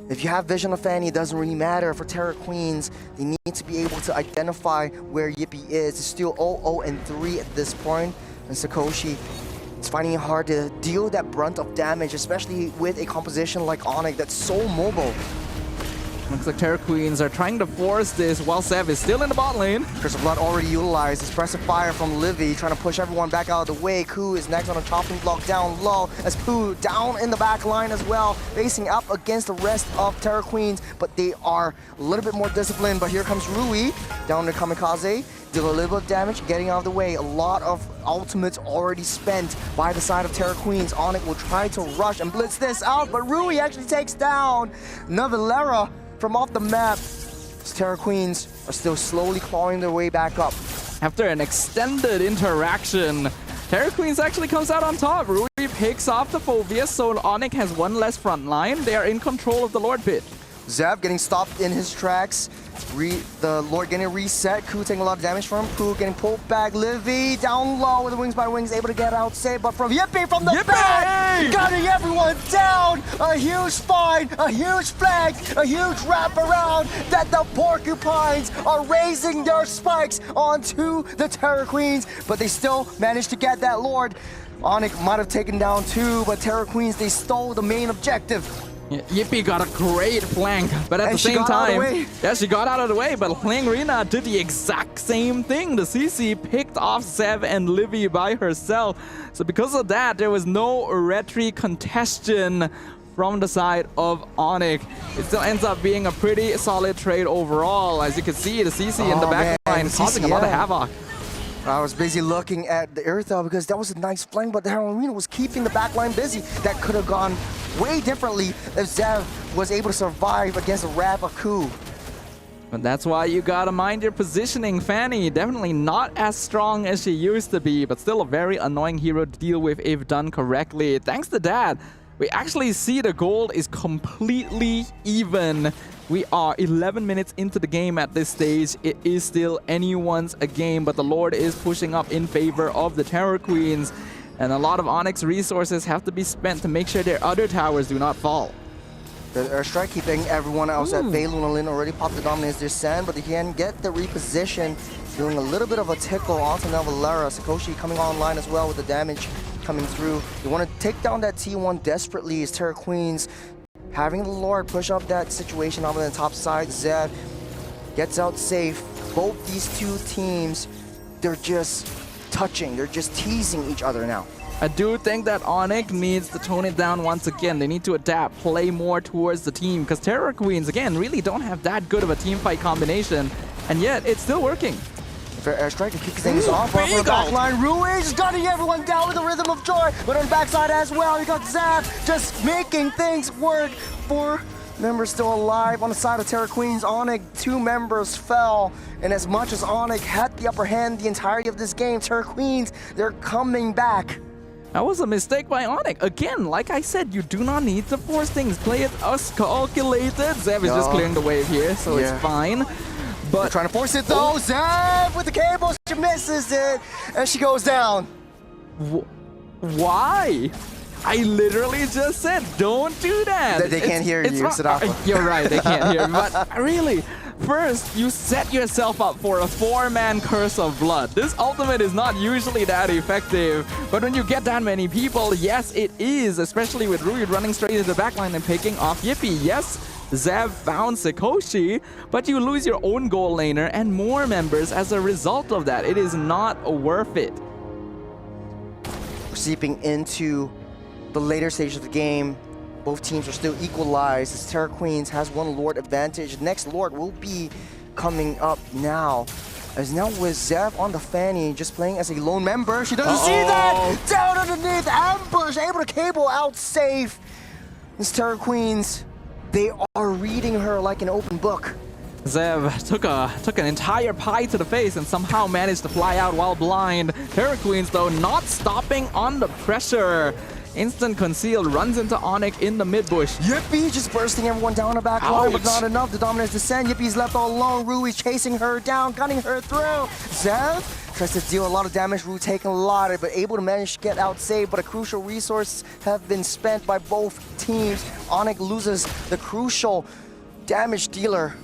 If you have vision of Fanny, it doesn't really matter. For Terra Queens, they need to be able to identify where Yippee is. It's still 0-0-3 at this point, and Sakoshi is finding it hard to deal that brunt of damage, especially with a composition like ONIC that's so mobile. Looks like Terra Queens are trying to force this while Sev is still in the bot lane. Curse of Blood already utilized. Expressive Fire from Livy, trying to push everyone back out of the way. Ku is next on a chopping block down low, as Pooh down in the back line as well, facing up against the rest of Terra Queens, but they are a little bit more disciplined. But here comes Rui, down to Kamikaze, deal a little bit of damage, getting out of the way. A lot of ultimates already spent by the side of Terra Queens. ONIC will try to rush and blitz this out, but Rui actually takes down Nevalara from off the map. Terra Queens are still slowly clawing their way back up. After an extended interaction, Terra Queens actually comes out on top. Rui picks off the Phobius, so ONIC has one less front line. They are in control of the Lord Pit. Zev getting stopped in his tracks. The Lord getting reset. Ku taking a lot of damage from him. Ku getting pulled back. Livy down low with the wings by wings, able to get out safe. But from Yippee from the back, gunning everyone down. A huge find, a huge flag, a huge wraparound that the Porcupines are raising their spikes onto the Terror Queens. But they still managed to get that Lord. ONIC might have taken down 2, but Terror Queens, they stole the main objective. Yippee got a great flank, but at the same time, yeah, she got out of the way, but Hlingrina did the exact same thing. The CC picked off Zev and Livy by herself. So because of that, there was no retry contestation from the side of ONIC. It still ends up being a pretty solid trade overall. As you can see, the CC in the back line causing a lot of havoc. I was busy looking at the Earthel because that was a nice flank, but the Hlingrina was keeping the backline busy. That could have gone way differently if Zev was able to survive against a Wrath of Ku. But that's why you gotta mind your positioning. Fanny, definitely not as strong as she used to be, but still a very annoying hero to deal with if done correctly. Thanks to that, we actually see the gold is completely even. We are 11 minutes into the game at this stage. It is still anyone's a game, but the Lord is pushing up in favor of the Terror Queens. And a lot of ONIC's resources have to be spent to make sure their other towers do not fall. The airstrike keeping everyone else at bay. Lunalin already popped the Dominance Descent, but they can get the reposition, doing a little bit of a tickle onto Nevalera. Sakoshi coming online as well with the damage coming through. They want to take down that T1 desperately as Terror Queens having the Lord push up that situation over the top side. Zev gets out safe. Both these two teams, they're just touching. They're just teasing each other now. I do think that ONIC needs to tone it down once again. They need to adapt, play more towards the team, because Terror Queens, again, really don't have that good of a team fight combination, and yet it's still working. Fair airstrike to kick things off on the back line. Ruiz gunning everyone down with the Rhythm of Joy, but on the backside as well, you got Zev just making things work. 4 members still alive on the side of Terror Queens. ONIC, 2 members fell, and as much as ONIC had the upper hand the entirety of this game, Terror Queens, they're coming back. That was a mistake by ONIC. Again, like I said, you do not need to force things. Play it as calculated. Zev is just clearing the wave here, so it's fine. But they're trying to force it though. Zev with the cable, she misses it, and she goes down. Why? I literally just said, don't do that. They can't hear you, Siddhartha. You're right, they can't hear me. But really, first, you set yourself up for a 4-man curse of blood. This ultimate is not usually that effective, but when you get that many people, yes, it is, especially with Rui running straight into the backline and picking off Yippee. Yes, Zev found Sakoshi, but you lose your own goal laner and more members as a result of that. It is not worth it. We're seeping into the later stage of the game. Both teams are still equalized as Terror Queens has 1 Lord advantage. Next Lord will be coming up now. As now with Zev on the Fanny, just playing as a lone member. She doesn't see that! Down underneath, ambush, able to cable out safe. This Terror Queens, they are reading her like an open book. Zev took an entire pie to the face and somehow managed to fly out while blind. Terror Queens, though, not stopping on the pressure. Instant concealed, runs into ONIC in the mid bush. Yippee just bursting everyone down the back line, but not enough. The Dominance Descent. Yippie's left all alone. Rui chasing her down, gunning her through. Zev tries to deal a lot of damage. Rui taking a lot, but able to manage to get out safe. But a crucial resource have been spent by both teams. ONIC loses the crucial damage dealer.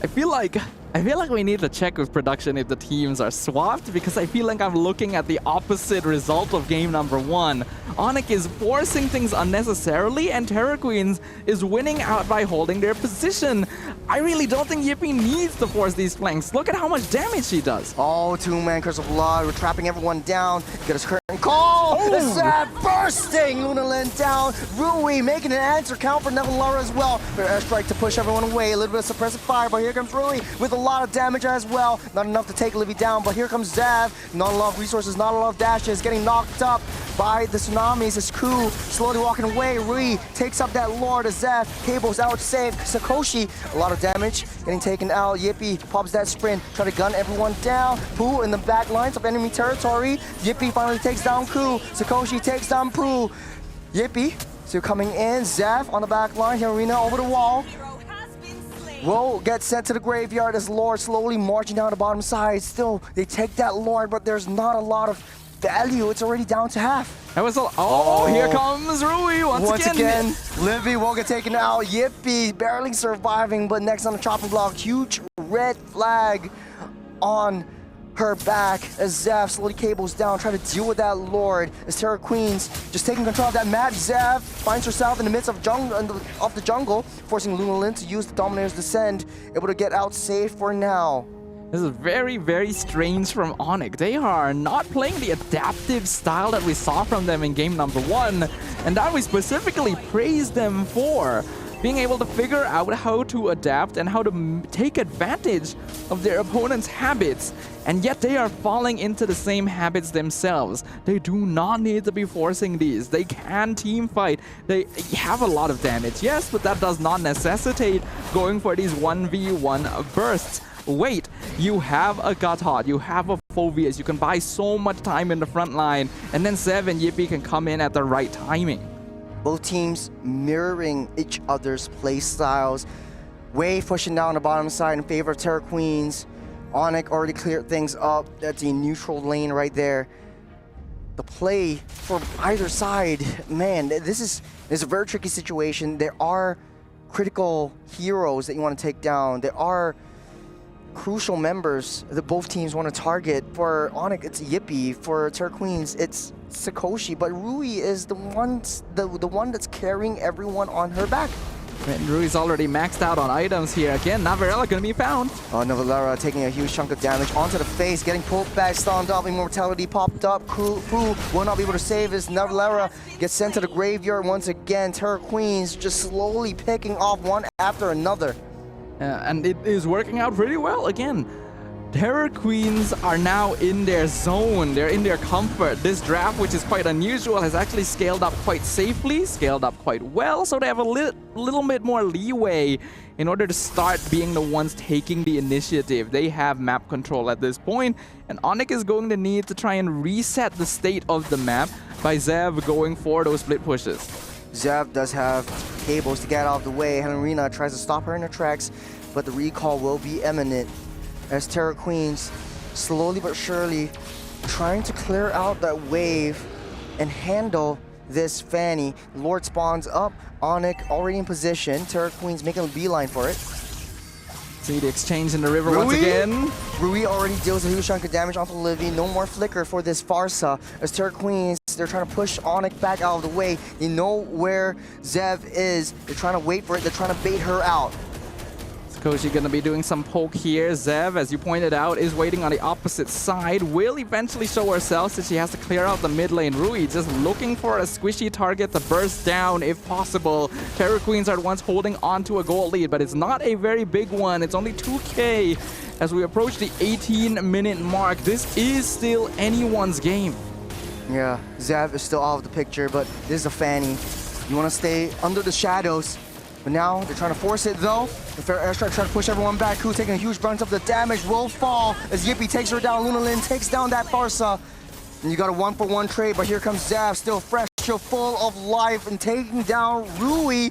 I feel like we need to check with production if the teams are swapped, because I feel like I'm looking at the opposite result of game number 1. ONIC is forcing things unnecessarily, and Terror Queens is winning out by holding their position. I really don't think Yippee needs to force these flanks. Look at how much damage she does. Oh, 2-man Curse of Blood. We're trapping everyone down. Get us curtain call. Zev bursting Lunalin down. Rui making an answer count for Nevalera as well. For airstrike to push everyone away. A little bit of suppressive fire, but here comes Rui with a lot of damage as well. Not enough to take Livy down, but here comes Zev. Not a lot of resources, not a lot of dashes. Getting knocked up by the tsunamis as Ku slowly walking away. Rui takes up that Lord as Zev. Cables out safe. Sakoshi, a lot of damage. Getting taken out. Yippee pops that sprint. Try to gun everyone down. Pooh in the back lines of enemy territory. Yippee finally takes down Ku. Sakoshi takes down Pooh. Yippee So coming in, Zeph on the back line, Arena over the wall. Will get sent to the graveyard as Lord slowly marching down the bottom side. Still, they take that Lord, but there's not a lot of value. It's already down to half. That was here comes Rui once again. Livy will get taken out. Yippee barely surviving, but next on the chopping block, huge red flag on her back as Zav slowly cables down, trying to deal with that Lord. As Terra Queens just taking control of that map, Zav finds herself in the midst of the jungle, forcing Lunalin to use the Dominator's Descend, able to get out safe for now. This is very, very strange from ONIC. They are not playing the adaptive style that we saw from them in game number 1, and that we specifically praised them for. Being able to figure out how to adapt and how to take advantage of their opponent's habits. And yet they are falling into the same habits themselves. They do not need to be forcing these. They can team fight. They have a lot of damage, yes, but that does not necessitate going for these 1v1 bursts. Wait, you have a Gatot, you have a Phoveus, you can buy so much time in the front line, and then Zev and Yippee can come in at the right timing. Both teams mirroring each other's play styles. Wave pushing down the bottom side in favor of Terra Queens. ONIC already cleared things up. That's a neutral lane right there. The play for either side, man, this is a very tricky situation. There are critical heroes that you want to take down. There are crucial members that both teams want to target. For ONIC, it's Yippee. For Terra Queens, it's Sakoshi. But Rui is the one that's carrying everyone on her back. And Rui's already maxed out on items here. Again, Navarella gonna be found. Navarella taking a huge chunk of damage onto the face, getting pulled back, stunned up, immortality popped up. Fu will not be able to save his. Navarella gets sent to the graveyard once again. Terra Queens just slowly picking off one after another. And it is working out pretty well. Again, Terra Queens are now in their zone. They're in their comfort. This draft, which is quite unusual, has actually scaled up quite safely, scaled up quite well, so they have a little bit more leeway in order to start being the ones taking the initiative. They have map control at this point, and ONIC is going to need to try and reset the state of the map by Zev going for those split pushes. Zev does have cables to get out of the way. Helena tries to stop her in her tracks, but the recall will be imminent as Terra Queens slowly but surely trying to clear out that wave and handle this Fanny. Lord spawns up, ONIC already in position. Terra Queens making a beeline for it. See the exchange in the river once again. Rui already deals a huge chunk of damage onto Livy. No more flicker for this Farsa. As Terra Queens, they're trying to push ONIC back out of the way. They know where Zev is. They're trying to wait for it. They're trying to bait her out. Sakoshi gonna be doing some poke here. Zev, as you pointed out, is waiting on the opposite side. Will eventually show herself since she has to clear out the mid lane. Rui just looking for a squishy target to burst down if possible. Terra Queens are the ones holding on to a gold lead, but it's not a very big one. It's only 2K as we approach the 18-minute mark. This is still anyone's game. Yeah, Zev is still out of the picture, but this is a Fanny. You want to stay under the shadows. But now they're trying to force it though. The Fair Airstrike trying to push everyone back. Who taking a huge brunt of the damage will fall as Yippee takes her down. Lunalin takes down that Farsa. And you got a 1-for-1 trade, but here comes Zav, still fresh, still full of life, and taking down Rui.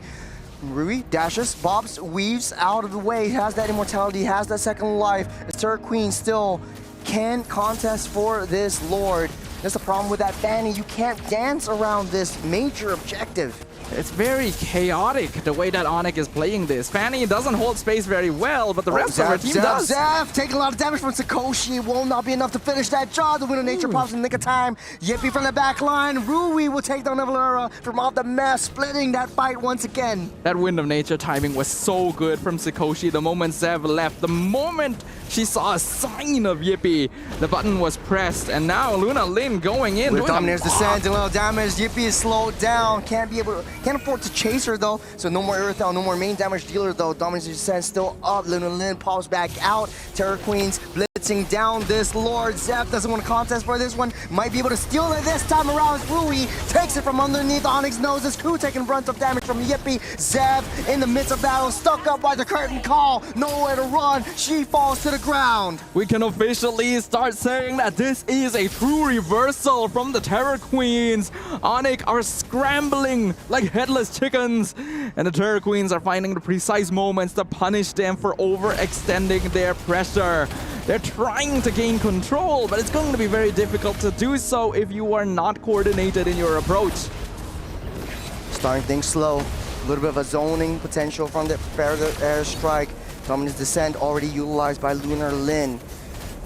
Rui dashes, bobs, weaves out of the way, has that immortality, has that second life. As Terra Queen still can contest for this Lord. That's the problem with that Fanny. You can't dance around this major objective. It's very chaotic the way that ONIC is playing this. Fanny doesn't hold space very well, but the rest of her team does. Zav taking a lot of damage from Sakoshi. Will not be enough to finish that job. The Wind of Nature pops in the nick of time. Yippee from the back line. Rui will take down Navalera from off the mess, splitting that fight once again. That Wind of Nature timing was so good from Sakoshi. The moment Zev left, the moment she saw a sign of Yippee, the button was pressed, and now Lunalin going in. With Dominator's Descent, a little damage. Yippee is slowed down. Can't afford to chase her though, so no more Earthbound, no more main damage dealer though. Dominator's Descent still up. Lunalin pops back out. Terra Queens blitz blitzing down this Lord. Zeph doesn't want to contest for this one. Might be able to steal it this time around. Rui takes it from underneath ONIC's nose. This crew taking brunt of damage from Yippee. Zeph in the midst of battle, stuck up by the curtain call. Nowhere to run. She falls to the ground. We can officially start saying that this is a true reversal from the Terror Queens. ONIC are scrambling like headless chickens, and the Terror Queens are finding the precise moments to punish them for overextending their pressure. They're trying to gain control, but it's going to be very difficult to do so if you are not coordinated in your approach. Starting things slow. A little bit of a zoning potential from the further airstrike. Dominance Descent already utilized by Lunar Lin.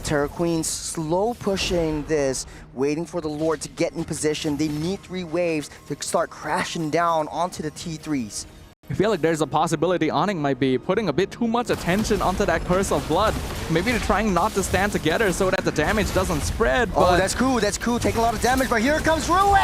Terror Queens slow pushing this, waiting for the Lord to get in position. They need 3 waves to start crashing down onto the T3s. I feel like there's a possibility ONIC might be putting a bit too much attention onto that Curse of Blood. Maybe they're trying not to stand together so that the damage doesn't spread, but... Oh, that's cool, taking a lot of damage, but here comes Rui!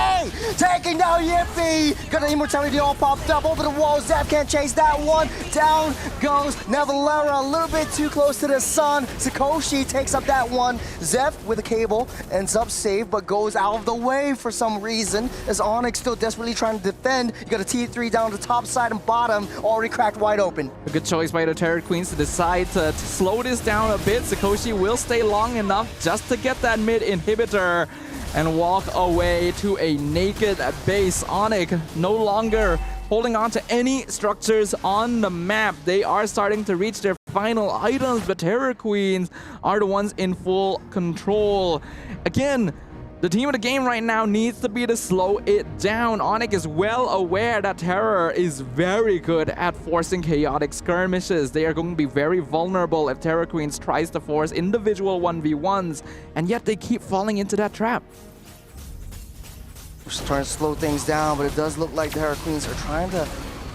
Taking down Yippee! Got an immortality all popped up over the wall. Zap can't chase that one. Down goes Nevalera, a little bit too close to the sun. Sakoshi takes up that one. Zeph with a cable ends up safe, but goes out of the way for some reason, as ONIC still desperately trying to defend. You got a T3 down the top side and bottom, already cracked wide open. A good choice by the Terror Queens to decide to slow this down a bit. Sakoshi will stay long enough just to get that mid inhibitor and walk away to a naked base. ONIC no longer holding on to any structures on the map. They are starting to reach their final items, but Terror Queens are the ones in full control. Again, the team of the game right now needs to be to slow it down. ONIC is well aware that Terror is very good at forcing chaotic skirmishes. They are going to be very vulnerable if Terror Queens tries to force individual 1v1s, and yet they keep falling into that trap. We're trying to slow things down, but it does look like the Terror Queens are trying to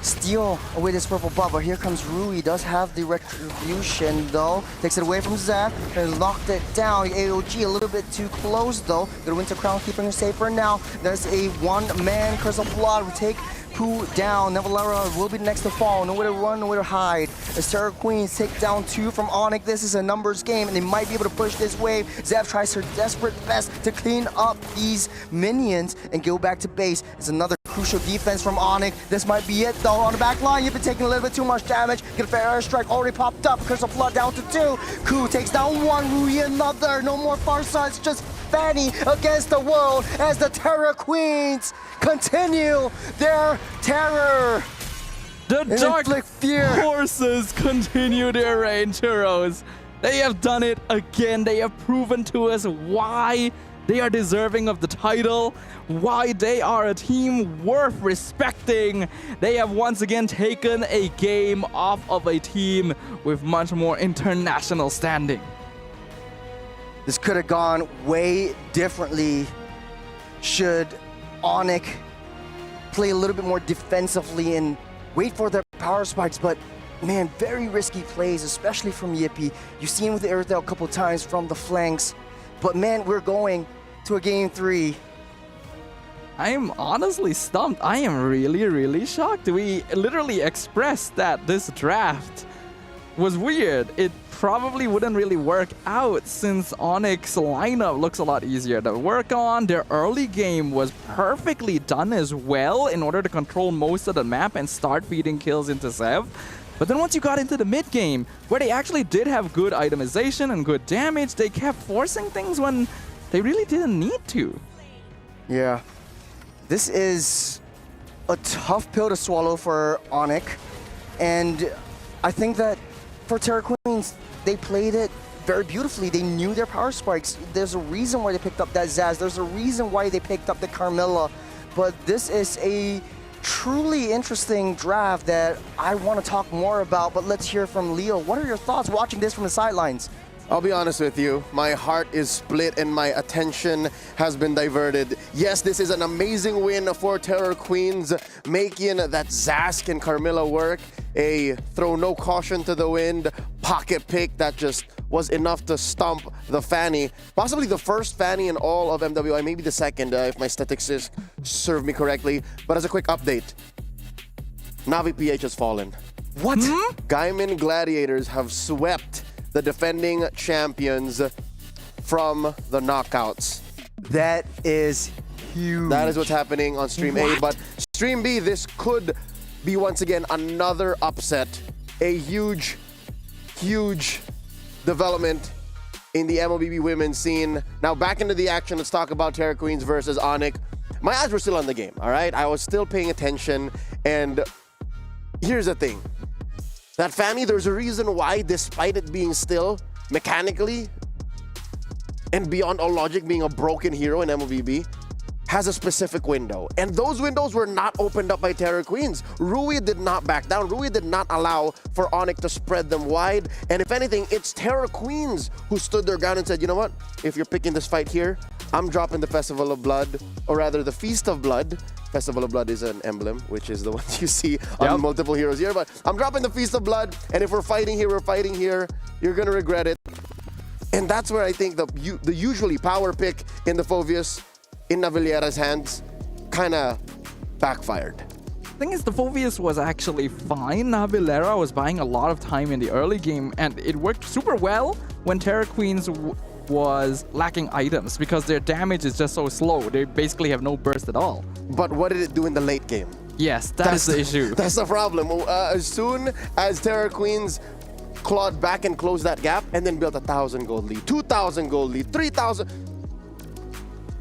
steal away this purple buff, but here comes Rui. Does have the retribution though. Takes it away from Zap and locked it down. AOG a little bit too close though. The Winter Crown keeping her safe for now. There's a one-man Curse of Blood. We take Pooh down. Nevalera will be the next to fall. Nowhere to run, nowhere to hide. As Terror Queens take down 2 from ONIC. This is a numbers game, and they might be able to push this wave. Zap tries her desperate best to clean up these minions and go back to base. It's another crucial defense from ONIC. This might be it though. On the back line, you've been taking a little bit too much damage. Get a fair airstrike already popped up. Curse of Blood down to 2. Ku takes down 1. Rui another. No more Farsight. It's just Fanny against the world as the Terror Queens continue their terror. The Dark Forces continue their reign, Churros. They have done it again. They have proven to us why they are deserving of the title, why they are a team worth respecting. They have once again taken a game off of a team with much more international standing. This could have gone way differently should ONIC play a little bit more defensively and wait for their power spikes, but man, very risky plays, especially from Yippee. You've seen with the Airtel a couple times from the flanks, but man, we're going to a game 3. I am honestly stumped. I am really shocked. We literally expressed that this draft was weird. It probably wouldn't really work out since ONIC's lineup looks a lot easier to work on. Their early game was perfectly done as well in order to control most of the map and start feeding kills into Zev. But then once you got into the mid game, where they actually did have good itemization and good damage, they kept forcing things when they really didn't need to. Yeah, this is a tough pill to swallow for ONIC, and I think that for Terror Queens, they played it very beautifully. They knew their power spikes. There's a reason why they picked up that Zaz. There's a reason why they picked up the Carmilla. But this is a truly interesting draft that I want to talk more about. But let's hear from Leo. What are your thoughts watching this from the sidelines? I'll be honest with you, my heart is split and my attention has been diverted. Yes, this is an amazing win for Terror Queens, making that Zask and Carmilla work. A throw no caution to the wind, pocket pick that just was enough to stump the Fanny. Possibly the first Fanny in all of MWI, maybe the second if my statistics serve me correctly. But as a quick update, Navi PH has fallen. What? Gaimin Gladiators have swept the defending champions from the knockouts. That is huge. That is what's happening on Stream A, but Stream B, this could be once again another upset. A huge, huge development in the MLBB women's scene. Now back into the action, let's talk about Terra Queens versus ONIC. My eyes were still on the game, all right? I was still paying attention, and here's the thing. That Fanny, there's a reason why, despite it being still mechanically and beyond all logic being a broken hero in MLBB, has a specific window. And those windows were not opened up by Terra Queens. Rui did not back down. Rui did not allow for ONIC to spread them wide. And if anything, it's Terra Queens who stood their ground and said, you know what? If you're picking this fight here, I'm dropping the Festival of Blood, or rather the Feast of Blood. Festival of Blood is an emblem, which is the one you see on multiple heroes here. But I'm dropping the Feast of Blood, and if we're fighting here, we're fighting here. You're gonna regret it. And that's where I think the usually power pick in the Fovius in Navillera's hands kind of backfired. The thing is, the Fovius was actually fine. Navillera was buying a lot of time in the early game, and it worked super well when Terra Queens was lacking items because their damage is just so slow. They basically have no burst at all. But what did it do in the late game? Yes, that's the issue. That's the problem. As soon as Terra Queens clawed back and closed that gap and then built 1,000 gold lead, 2,000 gold lead, 3,000.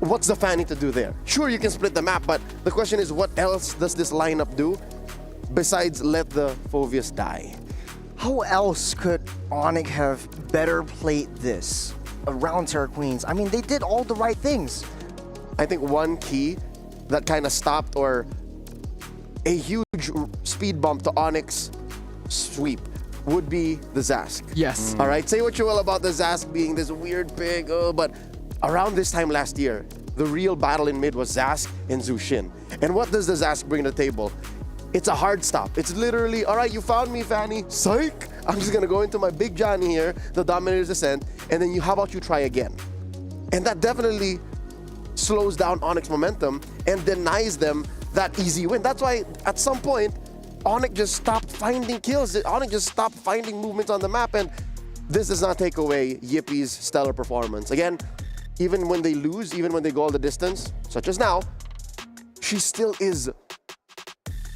What's the Fanny to do there? Sure, you can split the map, but the question is, what else does this lineup do besides let the Fovius die? How else could ONIC have better played this around Terra Queens? I mean, they did all the right things. I think one key that kind of stopped, or a huge speed bump to ONIC's sweep, would be the Zask. Yes. All right, say what you will about the Zask being this weird pig, but around this time last year, the real battle in mid was Zask and Zushin. And what does the Zask bring to the table? It's a hard stop. It's literally, all right, you found me, Fanny. Psych! I'm just gonna go into my big Johnny here, the Dominator's Descent, and then how about you try again? And that definitely slows down ONIC's momentum and denies them that easy win. That's why at some point, ONIC just stopped finding kills. ONIC just stopped finding movements on the map, and this does not take away Yippie's stellar performance. Again, even when they lose, even when they go all the distance, such as now, she still is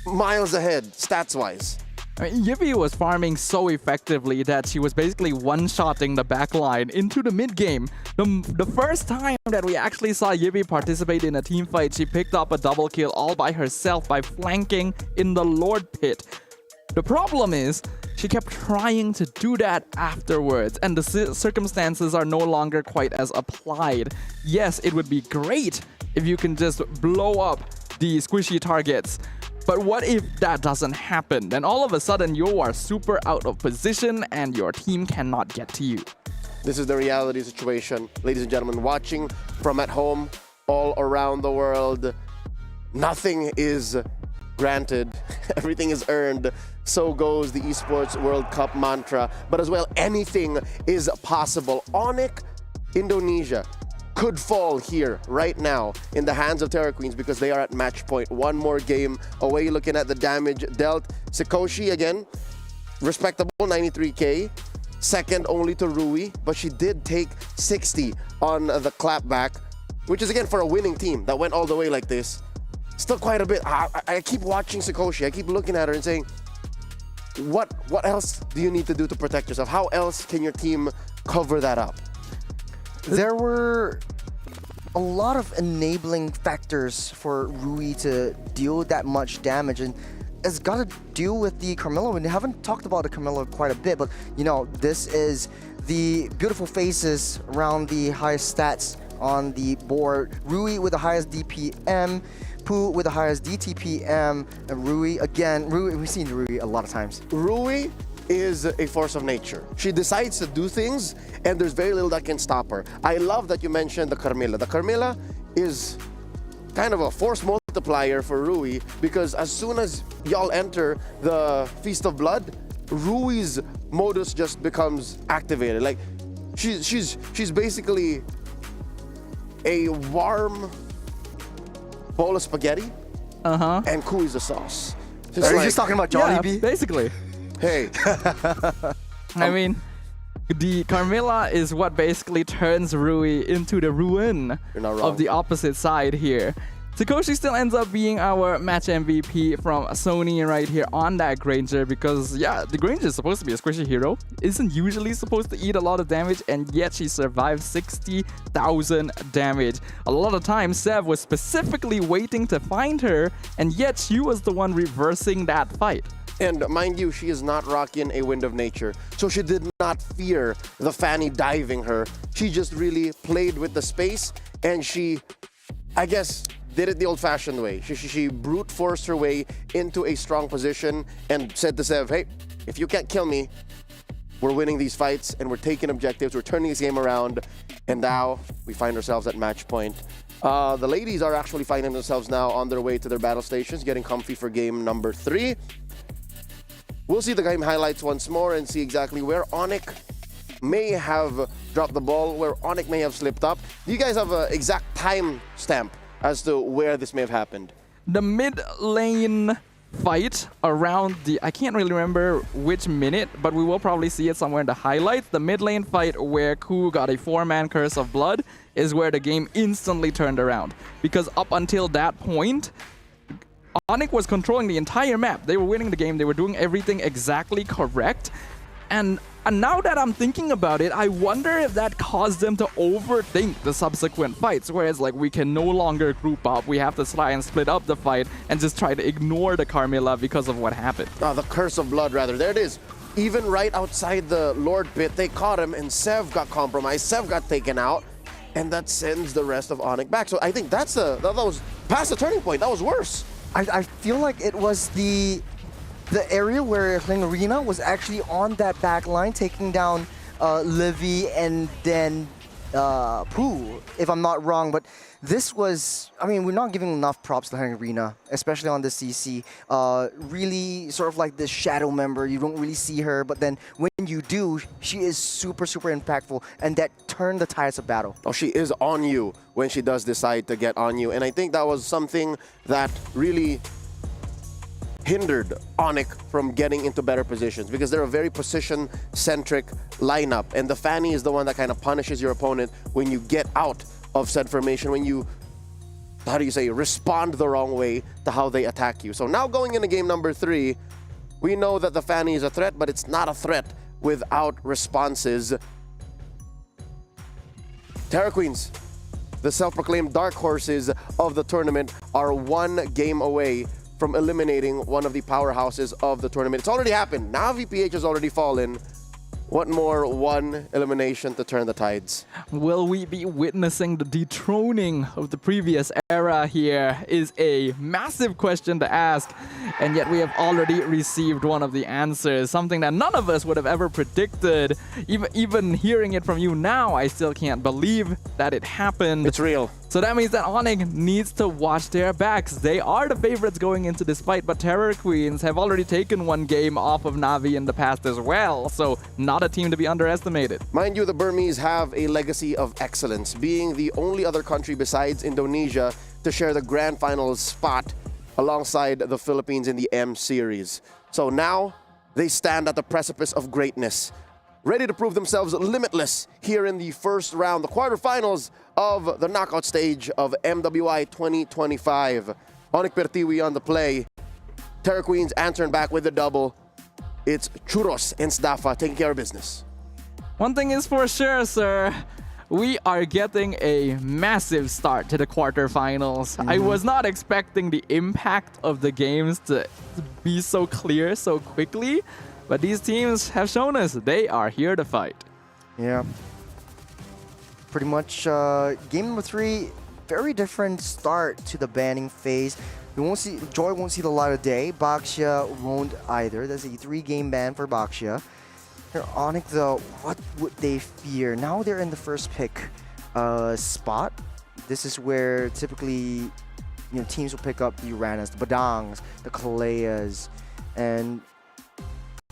miles ahead, stats-wise. I mean, Yippie was farming so effectively that she was basically one-shotting the backline into the mid-game. The first time that we actually saw Yippie participate in a team fight, she picked up a double kill all by herself by flanking in the Lord Pit. The problem is, she kept trying to do that afterwards, and the circumstances are no longer quite as applied. Yes, it would be great if you can just blow up the squishy targets, but what if that doesn't happen? Then all of a sudden you are super out of position and your team cannot get to you. This is the reality situation, ladies and gentlemen, watching from at home, all around the world. Nothing is granted, everything is earned. So goes the Esports World Cup mantra, but as well, anything is possible. ONIC Indonesia could fall here right now in the hands of Terra Queens because they are at match point. One more game away. Looking at the damage dealt, Sikoshi again, respectable 93k, second only to Rui, but she did take 60 on the clapback, which is again for a winning team that went all the way like this. Still quite a bit. I keep watching Sikoshi. I keep looking at her and saying, what else do you need to do to protect yourself? How else can your team cover that up? There were a lot of enabling factors for Rui to deal that much damage, and it's got to deal with the Carmilla. We haven't talked about the Carmilla quite a bit, but you know, this is the beautiful faces around the highest stats on the board. Rui with the highest DPM, Pooh with the highest DTPM, and Rui again. Rui, we've seen Rui a lot of times. Rui is a force of nature. She decides to do things, and there's very little that can stop her. I love that you mentioned the Carmilla. The Carmilla is kind of a force multiplier for Rui, because as soon as y'all enter the Feast of Blood, Rui's modus just becomes activated. Like, she's basically a warm bowl of spaghetti, and Kui's the sauce. Are you just talking about Johnny B? Basically. Hey. I mean, The Carmilla is what basically turns Rui into the ruin You're not wrong. of the opposite side here. Sakoshi still ends up being our match MVP from Sony right here on that Granger because, yeah, the Granger is supposed to be a squishy hero. Isn't usually supposed to eat a lot of damage, and yet she survived 60,000 damage. A lot of times, Sev was specifically waiting to find her, and yet she was the one reversing that fight. And mind you, she is not rocking a Wind of Nature, so she did not fear the Fanny diving her. She just really played with the space, and she, I guess, did it the old-fashioned way. She brute forced her way into a strong position and said to Sev, hey, if you can't kill me, we're winning these fights and we're taking objectives, we're turning this game around, and now we find ourselves at match point. The ladies are actually finding themselves now on their way to their battle stations, getting comfy for game number 3. We'll see the game highlights once more and see exactly where ONIC may have dropped the ball, where ONIC may have slipped up. Do you guys have an exact time stamp as to where this may have happened? The mid lane fight around the, I can't really remember which minute, but we will probably see it somewhere in the highlights. The mid lane fight where Ku got a 4-man curse of blood is where the game instantly turned around. Because up until that point, ONIC was controlling the entire map. They were winning the game. They were doing everything exactly correct. And now that I'm thinking about it, I wonder if that caused them to overthink the subsequent fights, whereas like we can no longer group up. We have to try and split up the fight and just try to ignore the Carmilla because of what happened. The Curse of Blood, rather. There it is. Even right outside the Lord pit, they caught him, and Sev got compromised. Sev got taken out, and that sends the rest of ONIC back. So I think that was past the turning point. That was worse. I feel like it was the area where Arena was actually on that back line, taking down Livy and then Pooh, if I'm not wrong. But this was, I mean, we're not giving enough props to Arena, especially on the CC. Really sort of like this shadow member. You don't really see her, but then when you do, she is super, super impactful, and that turned the tides of battle. Oh, she is on you when she does decide to get on you. And I think that was something that really hindered ONIC from getting into better positions, because they're a very position-centric lineup, and the Fanny is the one that kind of punishes your opponent when you get out of said formation, when you, how do you say, respond the wrong way to how they attack you. So now going into game number 3, we know that the Fanny is a threat, but it's not a threat without responses. Terra Queens, the self-proclaimed dark horses of the tournament, are 1 game away from eliminating one of the powerhouses of the tournament. It's already happened. Now VPH has already fallen. What more? 1 elimination to turn the tides. Will we be witnessing the dethroning of the previous era here is a massive question to ask, and yet we have already received one of the answers, something that none of us would have ever predicted. Even hearing it from you now, I still can't believe that it happened. It's real. So that means that ONIC needs to watch their backs. They are the favorites going into this fight, but Terror Queens have already taken 1 game off of Na'Vi in the past as well, so not a team to be underestimated. Mind you, the Burmese have a legacy of excellence, being the only other country besides Indonesia to share the grand finals spot alongside the Philippines in the M Series. So now they stand at the precipice of greatness, ready to prove themselves limitless here in the first round, the quarterfinals of the knockout stage of MWI 2025. ONIC Pertiwi on the play. Terra Queens answering back with the double. It's Churros and Sdafa taking care of business. One thing is for sure, sir. We are getting a massive start to the quarterfinals. I was not expecting the impact of the games to be so clear so quickly, but these teams have shown us they are here to fight. Yeah. Pretty much game number 3, very different start to the banning phase. We won't see, Joy won't see the light of day. Baxia won't either. That's a 3-game ban for Baxia. Here, ONIC though, what would they fear? Now they're in the first pick spot. This is where typically teams will pick up the Uranas, the Badangs, the Kaleas, and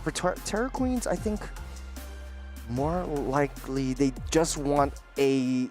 for Terror Queens, I think more likely they just want the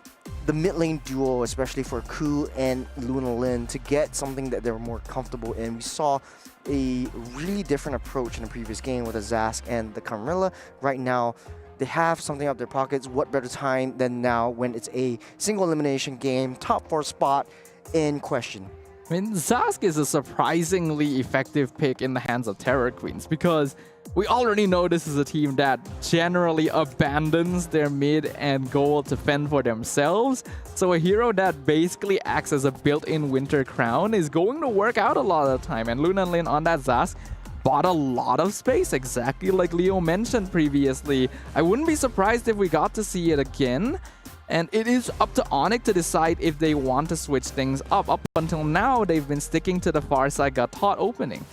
mid lane duo, especially for Ku and Luna Lin, to get something that they're more comfortable in. We saw a really different approach in the previous game with the Zask and the Carmilla. Right now, They have something up their pockets. What better time than now when it's a single elimination game, top 4 spot in question. I mean, Zask is a surprisingly effective pick in the hands of Terror Queens because we already know this is a team that generally abandons their mid and goal to fend for themselves. So a hero that basically acts as a built-in Winter Crown is going to work out a lot of the time. And Luna Lin on that Zask bought a lot of space, exactly like Leo mentioned previously. I wouldn't be surprised if we got to see it again. And it is up to ONIC to decide if they want to switch things up. Up until now, they've been sticking to the far side Gatot opening.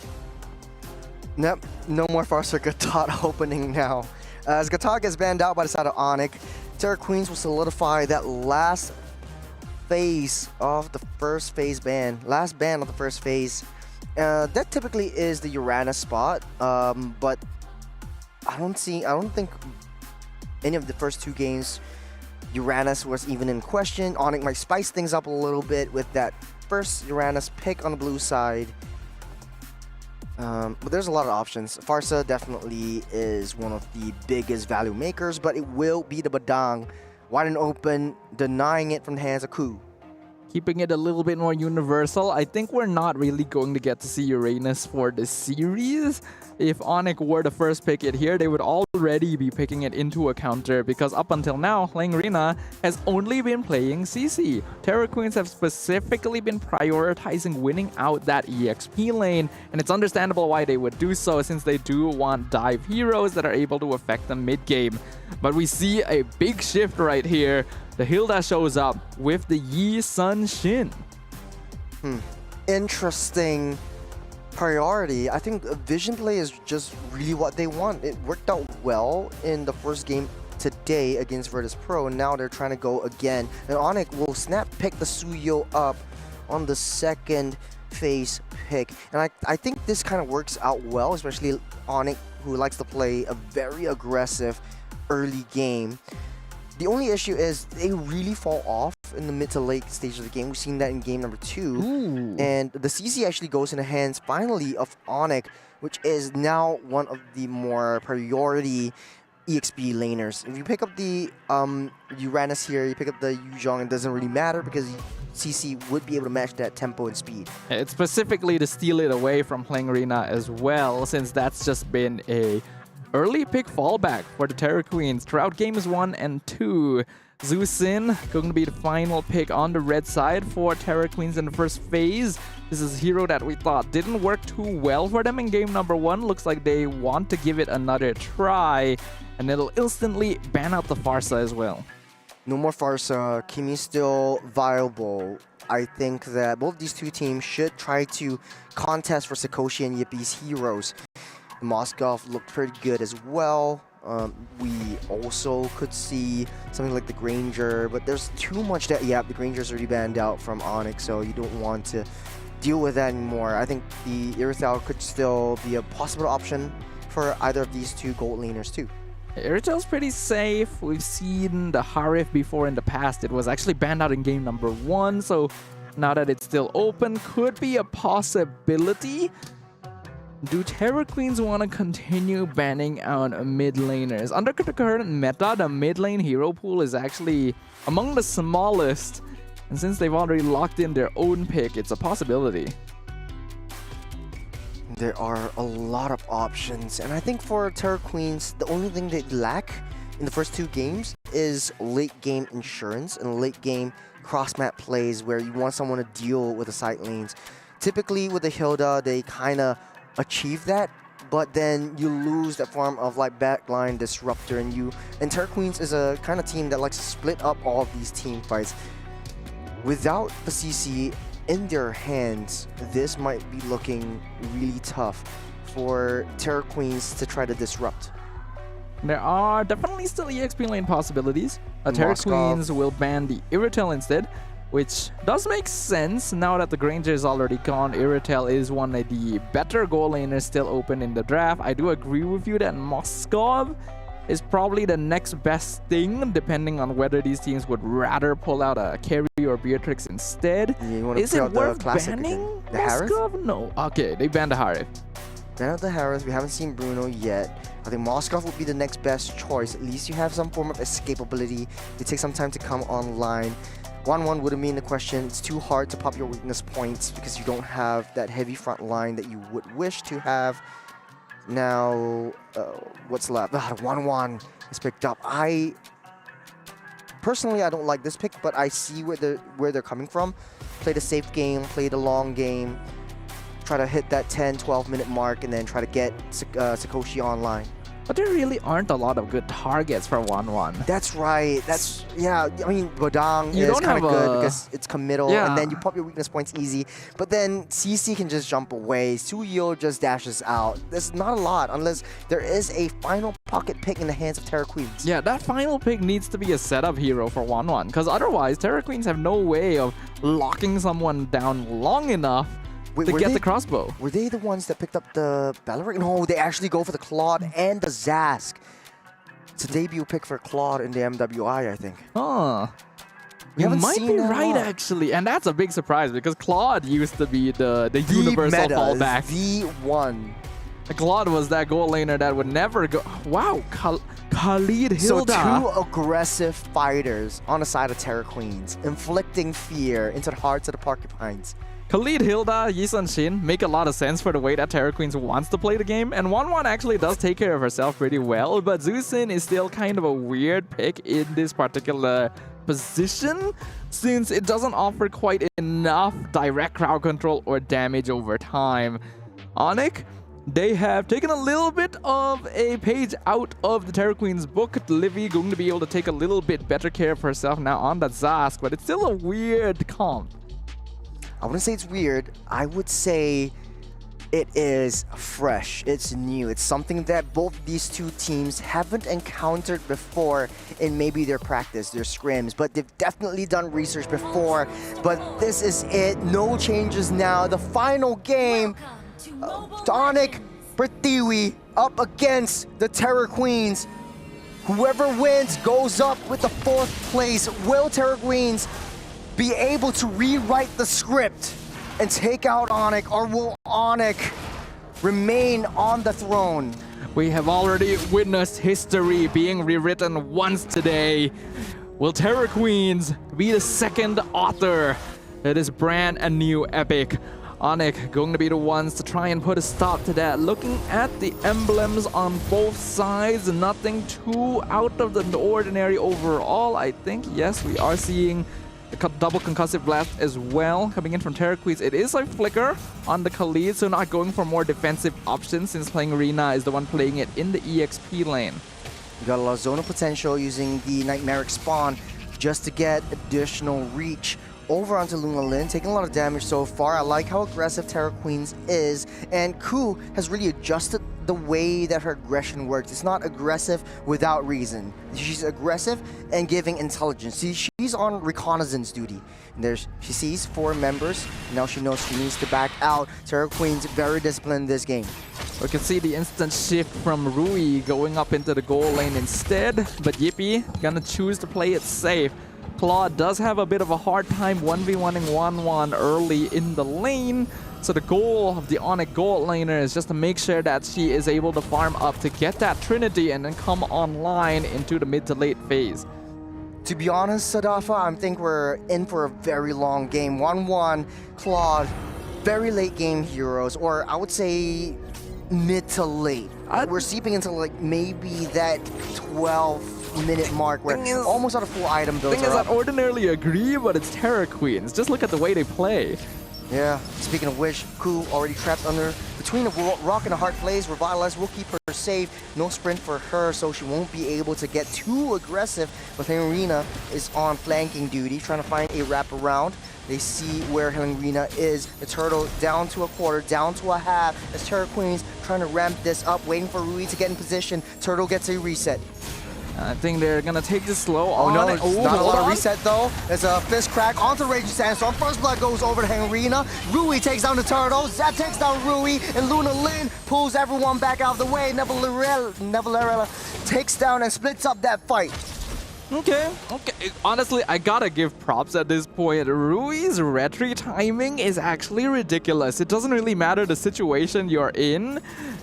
Nope, no more Farsa Gatot opening now. As Gatot gets banned out by the side of ONIC, Terror Queens will solidify that last phase of the first phase ban. Last ban of the first phase. That typically is the Uranus spot, but I don't think any of the first 2 games Uranus was even in question. ONIC might spice things up a little bit with that first Uranus pick on the blue side. But there's a lot of options. Farsa definitely is one of the biggest value makers, but it will be the Badang wide and open, denying it from the hands of Ku. Keeping it a little bit more universal, I think we're not really going to get to see Uranus for this series. If ONIC were to first pick it here, they would already be picking it into a counter because up until now, Hlengrina has only been playing CC. Terror Queens have specifically been prioritizing winning out that EXP lane, and it's understandable why they would do so since they do want dive heroes that are able to affect them mid-game. But we see a big shift right here. The Hilda shows up with the Yi Sun Shin. Interesting priority. I think vision play is just really what they want. It worked out well in the first game today against Virtus Pro, and now they're trying to go again. And ONIC will snap pick the Suyo up on the second phase pick. And I think this kind of works out well, especially ONIC, who likes to play a very aggressive early game. The only issue is they really fall off in the mid to late stage of the game. We've seen that in game number 2. Ooh. And the CC actually goes in the hands finally of ONIC, which is now one of the more priority EXP laners. If you pick up the Uranus here, you pick up the Yuzhong, it doesn't really matter because CC would be able to match that tempo and speed. It's specifically to steal it away from Hlengrina as well, since that's just been a early pick fallback for the Terror Queens throughout games 1 and 2. Zhu Xin going to be the final pick on the red side for Terror Queens in the first phase. This is a hero that we thought didn't work too well for them in game number 1. Looks like they want to give it another try, and it'll instantly ban out the Farsa as well. No more Farsa. Kimi's still viable. I think that both these 2 teams should try to contest for Sakoshi and Yippie's heroes. Moskov looked pretty good as well. We also could see something like the Granger, but there's too much that, yeah, the Granger's already banned out from ONIC, so you don't want to deal with that anymore. I think the Irithel could still be a possible option for either of these 2 gold laners too. Iritel's pretty safe. We've seen the Harif before in the past. It was actually banned out in game number 1, so now that it's still open, could be a possibility. Do Terror Queens want to continue banning out mid laners? Under the current meta, the mid lane hero pool is actually among the smallest. And since they've already locked in their own pick, it's a possibility. There are a lot of options. And I think for Terror Queens, the only thing they lack in the first 2 games is late game insurance and late game cross-map plays where you want someone to deal with the side lanes. Typically with the Hilda, they kind of achieve that, but then you lose that form of like backline disruptor, and Terror Queens is a kind of team that likes to split up all of these team fights. Without the CC in their hands, this might be looking really tough for Terror Queens to try to disrupt. There are definitely still EXP lane possibilities. Terror Queens will ban the Irritel instead, which does make sense now that the Granger is already gone. Irritel is one of the better goal laners still open in the draft. I do agree with you that Moskov is probably the next best thing, depending on whether these teams would rather pull out a Carry or Beatrix instead. Yeah, is it worth banning the Harith? Moskov? No. Okay, they banned the Harith. Ban out the Harith. We haven't seen Bruno yet. I think Moskov would be the next best choice. At least you have some form of escapability. It takes some time to come online. 1-1 wouldn't mean the question. It's too hard to pop your weakness points because you don't have that heavy front line that you would wish to have. Now, what's left? 1-1 is picked up. Personally, I don't like this pick, but I see where they're coming from. Play the safe game, play the long game, try to hit that 10-12 minute mark, and then try to get Sakoshi online. But there really aren't a lot of good targets for 1-1. That's right. Yeah. I mean, Bodang is kind of good because it's committal, and then you pop your weakness points easy. But then CC can just jump away. Suyo just dashes out. There's not a lot unless there is a final pocket pick in the hands of Terra Queens. Yeah, that final pick needs to be a setup hero for 1-1, because otherwise Terra Queens have no way of locking someone down long enough to get the crossbow. Were they the ones that picked up the Baloric? No, they actually go for the Claude and the Zask. It's a debut pick for Claude in the MWI, I think. Huh. You might be right, actually. And that's a big surprise because Claude used to be the universal fallback. The one. Claude was that goal laner that would never go. Wow, Khalid Hilda. So 2 aggressive fighters on the side of Terra Queens, inflicting fear into the hearts of the Porcupines. Khalid, Hilda, Yisun Shin make a lot of sense for the way that Terra Queens wants to play the game, and 1-1 actually does take care of herself pretty well, but Zusin is still kind of a weird pick in this particular position, since it doesn't offer quite enough direct crowd control or damage over time. ONIC, they have taken a little bit of a page out of the Terra Queen's book. Livy going to be able to take a little bit better care of herself now on that Zask, but it's still a weird comp. I wouldn't say it's weird. I would say it is fresh. It's new. It's something that both these two teams haven't encountered before in maybe their practice, their scrims, but they've definitely done research before. But this is it. No changes now. The final game, ONIC Prithvi up against the Terra Queens. Whoever wins goes up with the 4th place. Will Terra Queens be able to rewrite the script and take out ONIC, or will ONIC remain on the throne? We have already witnessed history being rewritten once today. Will Terra Queens be the second author of this brand a new epic? ONIC going to be the ones to try and put a stop to that. Looking at the emblems on both sides, nothing too out of the ordinary overall. I think, yes, we are seeing a double concussive blast as well coming in from Terra Queens. It is a flicker on the Khalid, so not going for more defensive options since playing Rina is the one playing it in the EXP lane. You got a lot of zonal potential using the Nightmaric spawn just to get additional reach over onto Luna Lin, taking a lot of damage so far. I like how aggressive Terra Queens is, and Ku has really adjusted the way that her aggression works. It's not aggressive without reason. She's aggressive and giving intelligence. See, she's on reconnaissance duty. And she sees 4 members. Now she knows she needs to back out. Terra Queen's very disciplined in this game. We can see the instant shift from Rui going up into the goal lane instead, but Yippee gonna choose to play it safe. Claude does have a bit of a hard time 1v1ing 1-1 early in the lane. So the goal of the ONIC gold laner is just to make sure that she is able to farm up to get that Trinity and then come online into the mid to late phase. To be honest, Sadafa, I think we're in for a very long game. 1-1, Claude, very late game heroes, or I would say mid to late. We're seeping into like maybe that 12-minute mark where almost out of full item builds. Thing is, I ordinarily agree, but it's Terra Queens. Just look at the way they play. Yeah, speaking of which, Ku already trapped between a rock and a hard place. Revitalize will keep her safe. No sprint for her, so she won't be able to get too aggressive. But Helena is on flanking duty, trying to find a wraparound. They see where Helena is. The turtle down to a quarter, down to a half. As Terra Queens trying to ramp this up, waiting for Rui to get in position. Turtle gets a reset. I think they're gonna take this slow. Oh no, it's not a lot of reset though. There's a fist crack onto Raging Sandstorm. First blood goes over to Henrina. Rui takes down the turtle. Zap takes down Rui, and Luna Lin pulls everyone back out of the way. Nevalerella takes down and splits up that fight. Okay. Honestly, I gotta give props at this point. Rui's retry timing is actually ridiculous. It doesn't really matter the situation you're in.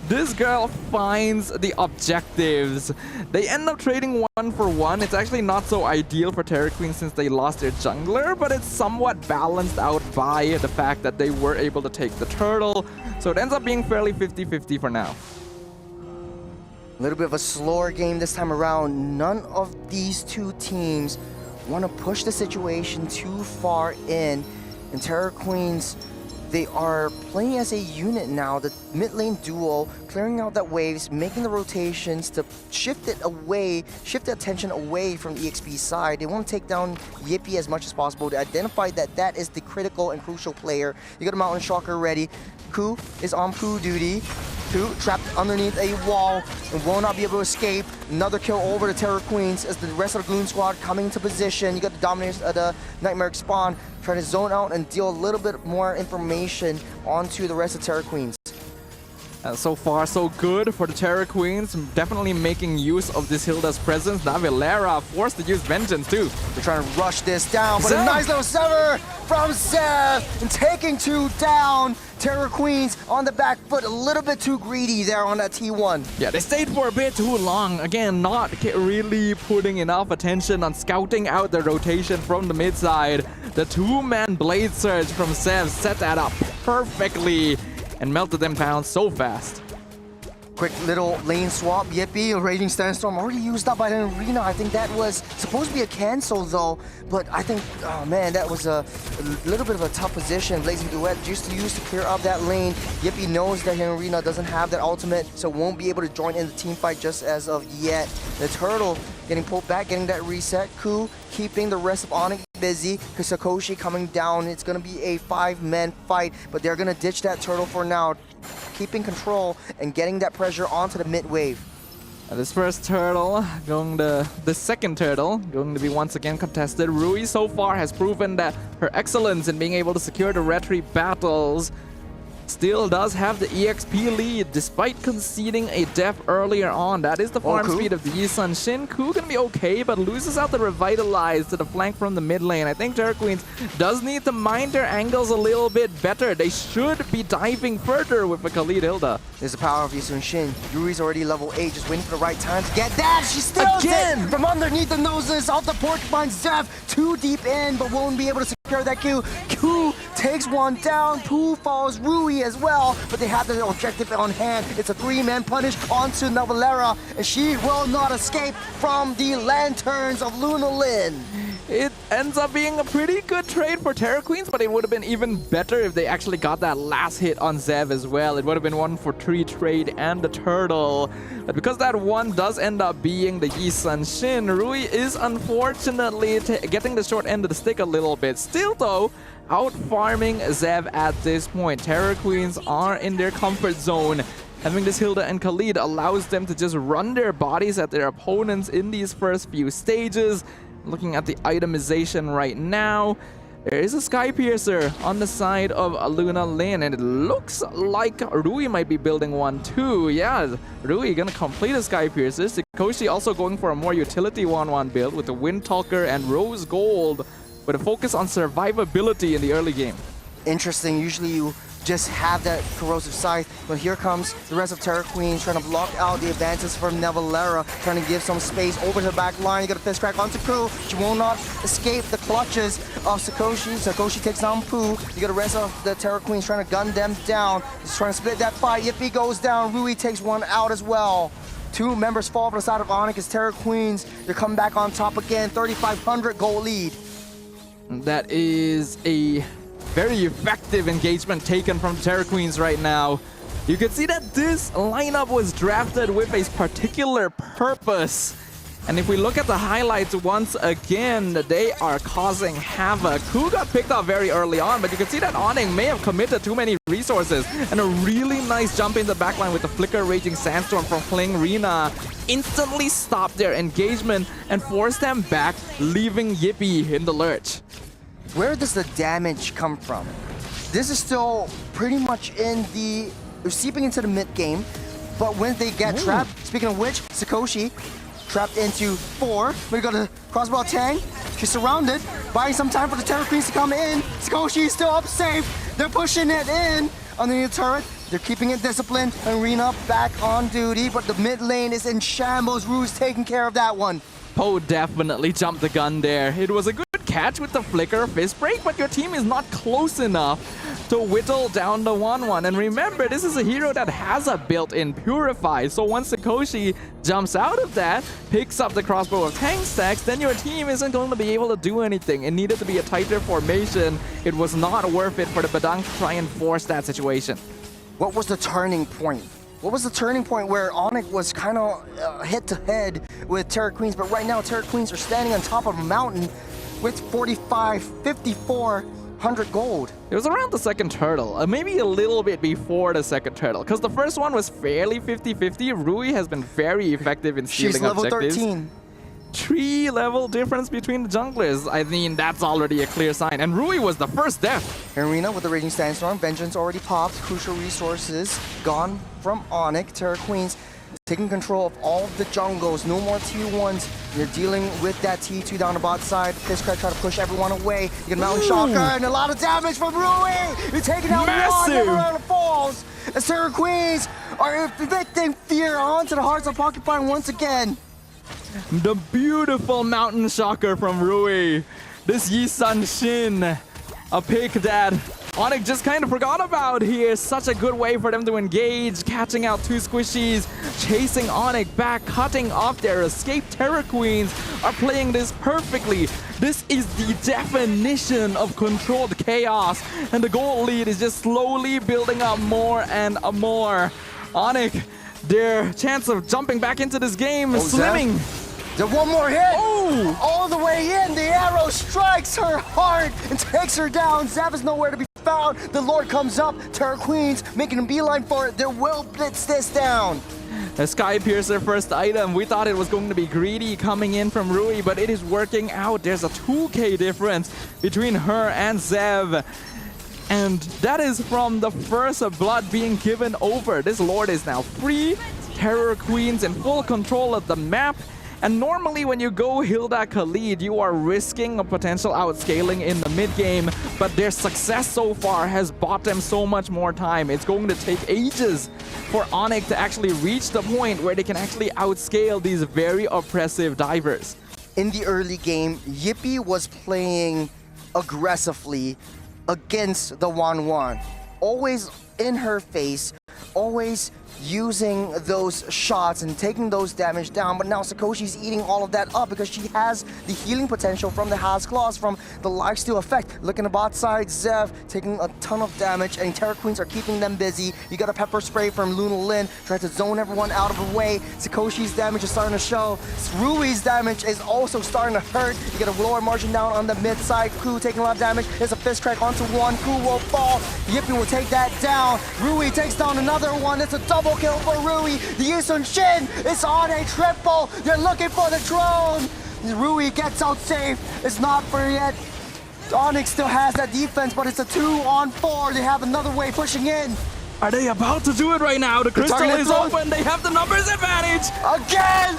This girl finds the objectives. They end up trading 1-for-1. It's actually not so ideal for Terra Queen since they lost their jungler, but it's somewhat balanced out by the fact that they were able to take the turtle. So it ends up being fairly 50-50 for now. A little bit of a slower game this time around. None of these two teams want to push the situation too far in. And Terra Queens, they are playing as a unit now. The mid lane duo, clearing out that waves, making the rotations to shift the attention away from the EXP side. They want to take down Yippee as much as possible to identify that that is the critical and crucial player. You got a Mountain Shocker ready. Ku is on Poo duty. Ku trapped underneath a wall and will not be able to escape. Another kill over the Terra Queens as the rest of the Goon Squad coming into position. You got the Dominators, the Nightmare Spawn trying to zone out and deal a little bit more information onto the rest of Terra Queens. So far, so good for the Terra Queens. Definitely making use of this Hilda's presence. Now Valera forced to use Vengeance too. They're trying to rush this down, but Zev! a nice little sever from Zev and taking 2 down. Terra Queens on the back foot, a little bit too greedy there on that T1. Yeah, they stayed for a bit too long. Again, not really putting enough attention on scouting out the rotation from the mid side. The 2-man Blade Surge from Zev set that up perfectly and melted them down so fast. Quick little lane swap. Yippee, a Raging Sandstorm already used up by the arena. I think that was supposed to be a cancel though, but I think, oh man, that was a little bit of a tough position. Blazing Duet just to use to clear up that lane. Yippee knows that arena doesn't have that ultimate, so won't be able to join in the team fight just as of yet. The turtle getting pulled back, getting that reset. Ku keeping the rest of ONIC busy because Sakoshi coming down. It's going to be a 5-man fight, but they're going to ditch that turtle for now, keeping control and getting that pressure onto the mid wave. This first turtle, the second turtle, going to be once again contested. Rui so far has proven that her excellence in being able to secure the retry battles still does have the EXP lead despite conceding a death earlier on. That is the farm speed of the Yi Sun Shin. Ku gonna be okay, but loses out the Revitalize to the flank from the mid lane. I think Terra Queens does need to mind their angles a little bit better. They should be diving further with a Khalid Hilda. There's the power of Yi Sun Shin. Yuri's already level 8, just waiting for the right time to get that. She still Again! from underneath the noses of the Porcupine. Zev too deep in, but won't be able to secure that Q. Q takes one down. Poo falls. Rui as well, but they have the objective on hand. It's a 3-man punish onto Valera, and she will not escape from the lanterns of Lunalin. It ends up being a pretty good trade for Terra Queens, but it would have been even better if they actually got that last hit on Zev as well. It would have been 1-for-3 trade and the turtle. But because that one does end up being the Yi Sun Shin, Rui is unfortunately getting the short end of the stick a little bit. Still though, out-farming Zev at this point. Terra Queens are in their comfort zone. Having this Hilda and Khalid allows them to just run their bodies at their opponents in these first few stages. Looking at the itemization right now, there is a Sky Piercer on the side of Lunalin, and it looks like Rui might be building one too. Yeah, Rui gonna complete a Sky Piercer. Sakoshi also going for a more utility 1-1 build with the Wind Talker and Rose Gold, with a focus on survivability in the early game. Interesting. Usually you just have that corrosive scythe, but here comes the rest of Terra Queens trying to block out the advances from Valera, trying to give some space over the back line. You got a fist crack onto Ku. She will not escape the clutches of Sakoshi. Sakoshi takes down Poo. You got the rest of the Terra Queens trying to gun them down. Just trying to split that fight. Yippee goes down. Rui takes one out as well. 2 members fall for the side of ONIC as Terra Queens. They're coming back on top again. 3,500 goal lead. That is a very effective engagement taken from Terra Queens right now. You can see that this lineup was drafted with a particular purpose. And if we look at the highlights once again, they are causing havoc. Ku got picked up very early on, but you can see that ONIC may have committed too many resources. And a really nice jump in the backline with the Flicker Raging Sandstorm from Fling Rina instantly stopped their engagement and forced them back, leaving Yippee in the lurch. Where does the damage come from? This is still pretty much in they're seeping into the mid game, but when they get trapped, speaking of which, Sakoshi trapped into 4. We got a crossbow Tang. She's surrounded, buying some time for the Terror Queens to come in. Sikoshi is still up safe. They're pushing it in underneath the turret. They're keeping it disciplined. Arena back on duty, but the mid lane is in shambles. Rue's taking care of that one. Poe definitely jumped the gun there. It was a good catch with the flicker fist break, but your team is not close enough to whittle down the 1-1. And remember, this is a hero that has a built-in Purify. So once Sikoshi jumps out of that, picks up the crossbow of tank stacks, then your team isn't going to be able to do anything. It needed to be a tighter formation. It was not worth it for the Badang to try and force that situation. What was the turning point? What was the turning point where ONIC was kind of head-to-head with Terror Queens, but right now Terror Queens are standing on top of a mountain with 5,400 gold. It was around the second turtle, maybe a little bit before the second turtle, because the first one was fairly 50-50. Rui has been very effective in stealing objectives. She's level 13. 3 level difference between the junglers. I mean, that's already a clear sign. And Rui was the first death. Arena with the Raging Sandstorm. Vengeance already popped. Crucial resources gone from ONIC. Terror Queens taking control of all of the jungles. No more T1s. You're dealing with that T2 down the bot side. Fistcrack try to push everyone away. You get Mountain Shocker and a lot of damage from Rui. You're taking out one every round of falls. As Terror Queens are inflicting fear onto the hearts of Porcupine once again. The beautiful Mountain Shocker from Rui. This Yisan Shin, a pick that ONIC just kind of forgot about here. Such a good way for them to engage, catching out 2 squishies, chasing ONIC back, cutting off their escape. Terror Queens are playing this perfectly. This is the definition of controlled chaos, and the gold lead is just slowly building up more and more. ONIC, their chance of jumping back into this game is slimming. There's one more hit. Oh! All the way in. The arrow strikes her heart and takes her down. Zav is nowhere to be found. The Lord comes up. Terror Queens making a beeline for it. They will blitz this down. A Sky Piercer first item. We thought it was going to be greedy coming in from Rui, but it is working out. There's a 2k difference between her and Zev. And that is from the first blood being given over. This Lord is now free. Terror Queens in full control of the map. And normally when you go Hilda Khalid, you are risking a potential outscaling in the mid-game, but their success so far has bought them so much more time. It's going to take ages for ONIC to actually reach the point where they can actually outscale these very oppressive divers. In the early game, Yippee was playing aggressively against the 1-1. Always in her face, always using those shots and taking those damage down, but now Sikoshi's eating all of that up because she has the healing potential from the Has Claws, from the lifesteal effect. Look in the bot side, Zev taking a ton of damage, and Terror Queens are keeping them busy. You got a pepper spray from Luna Lin, trying to zone everyone out of the way. Sikoshi's damage is starting to show. Rui's damage is also starting to hurt. You get a lower margin down on the mid side. Ku taking a lot of damage. There's a fist crack onto one. Ku will fall. Yippee will take that down. Rui takes down another one. It's a double kill for Rui. The Yisun Shin is on a triple. They're looking for the drone. Rui gets out safe. It's not for yet. ONIC still has that defense, but it's a 2-on-4. They have another way pushing in. Are they about to do it right now? The crystal is open. They have the numbers advantage. Again,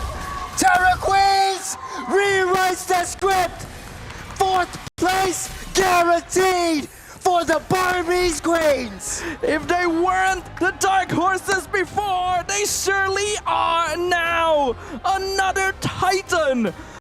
Terror Queens rewrites the script. 4th place guaranteed for the Burmese Queens. If they weren't the dark horses before, they surely are now. Another Titan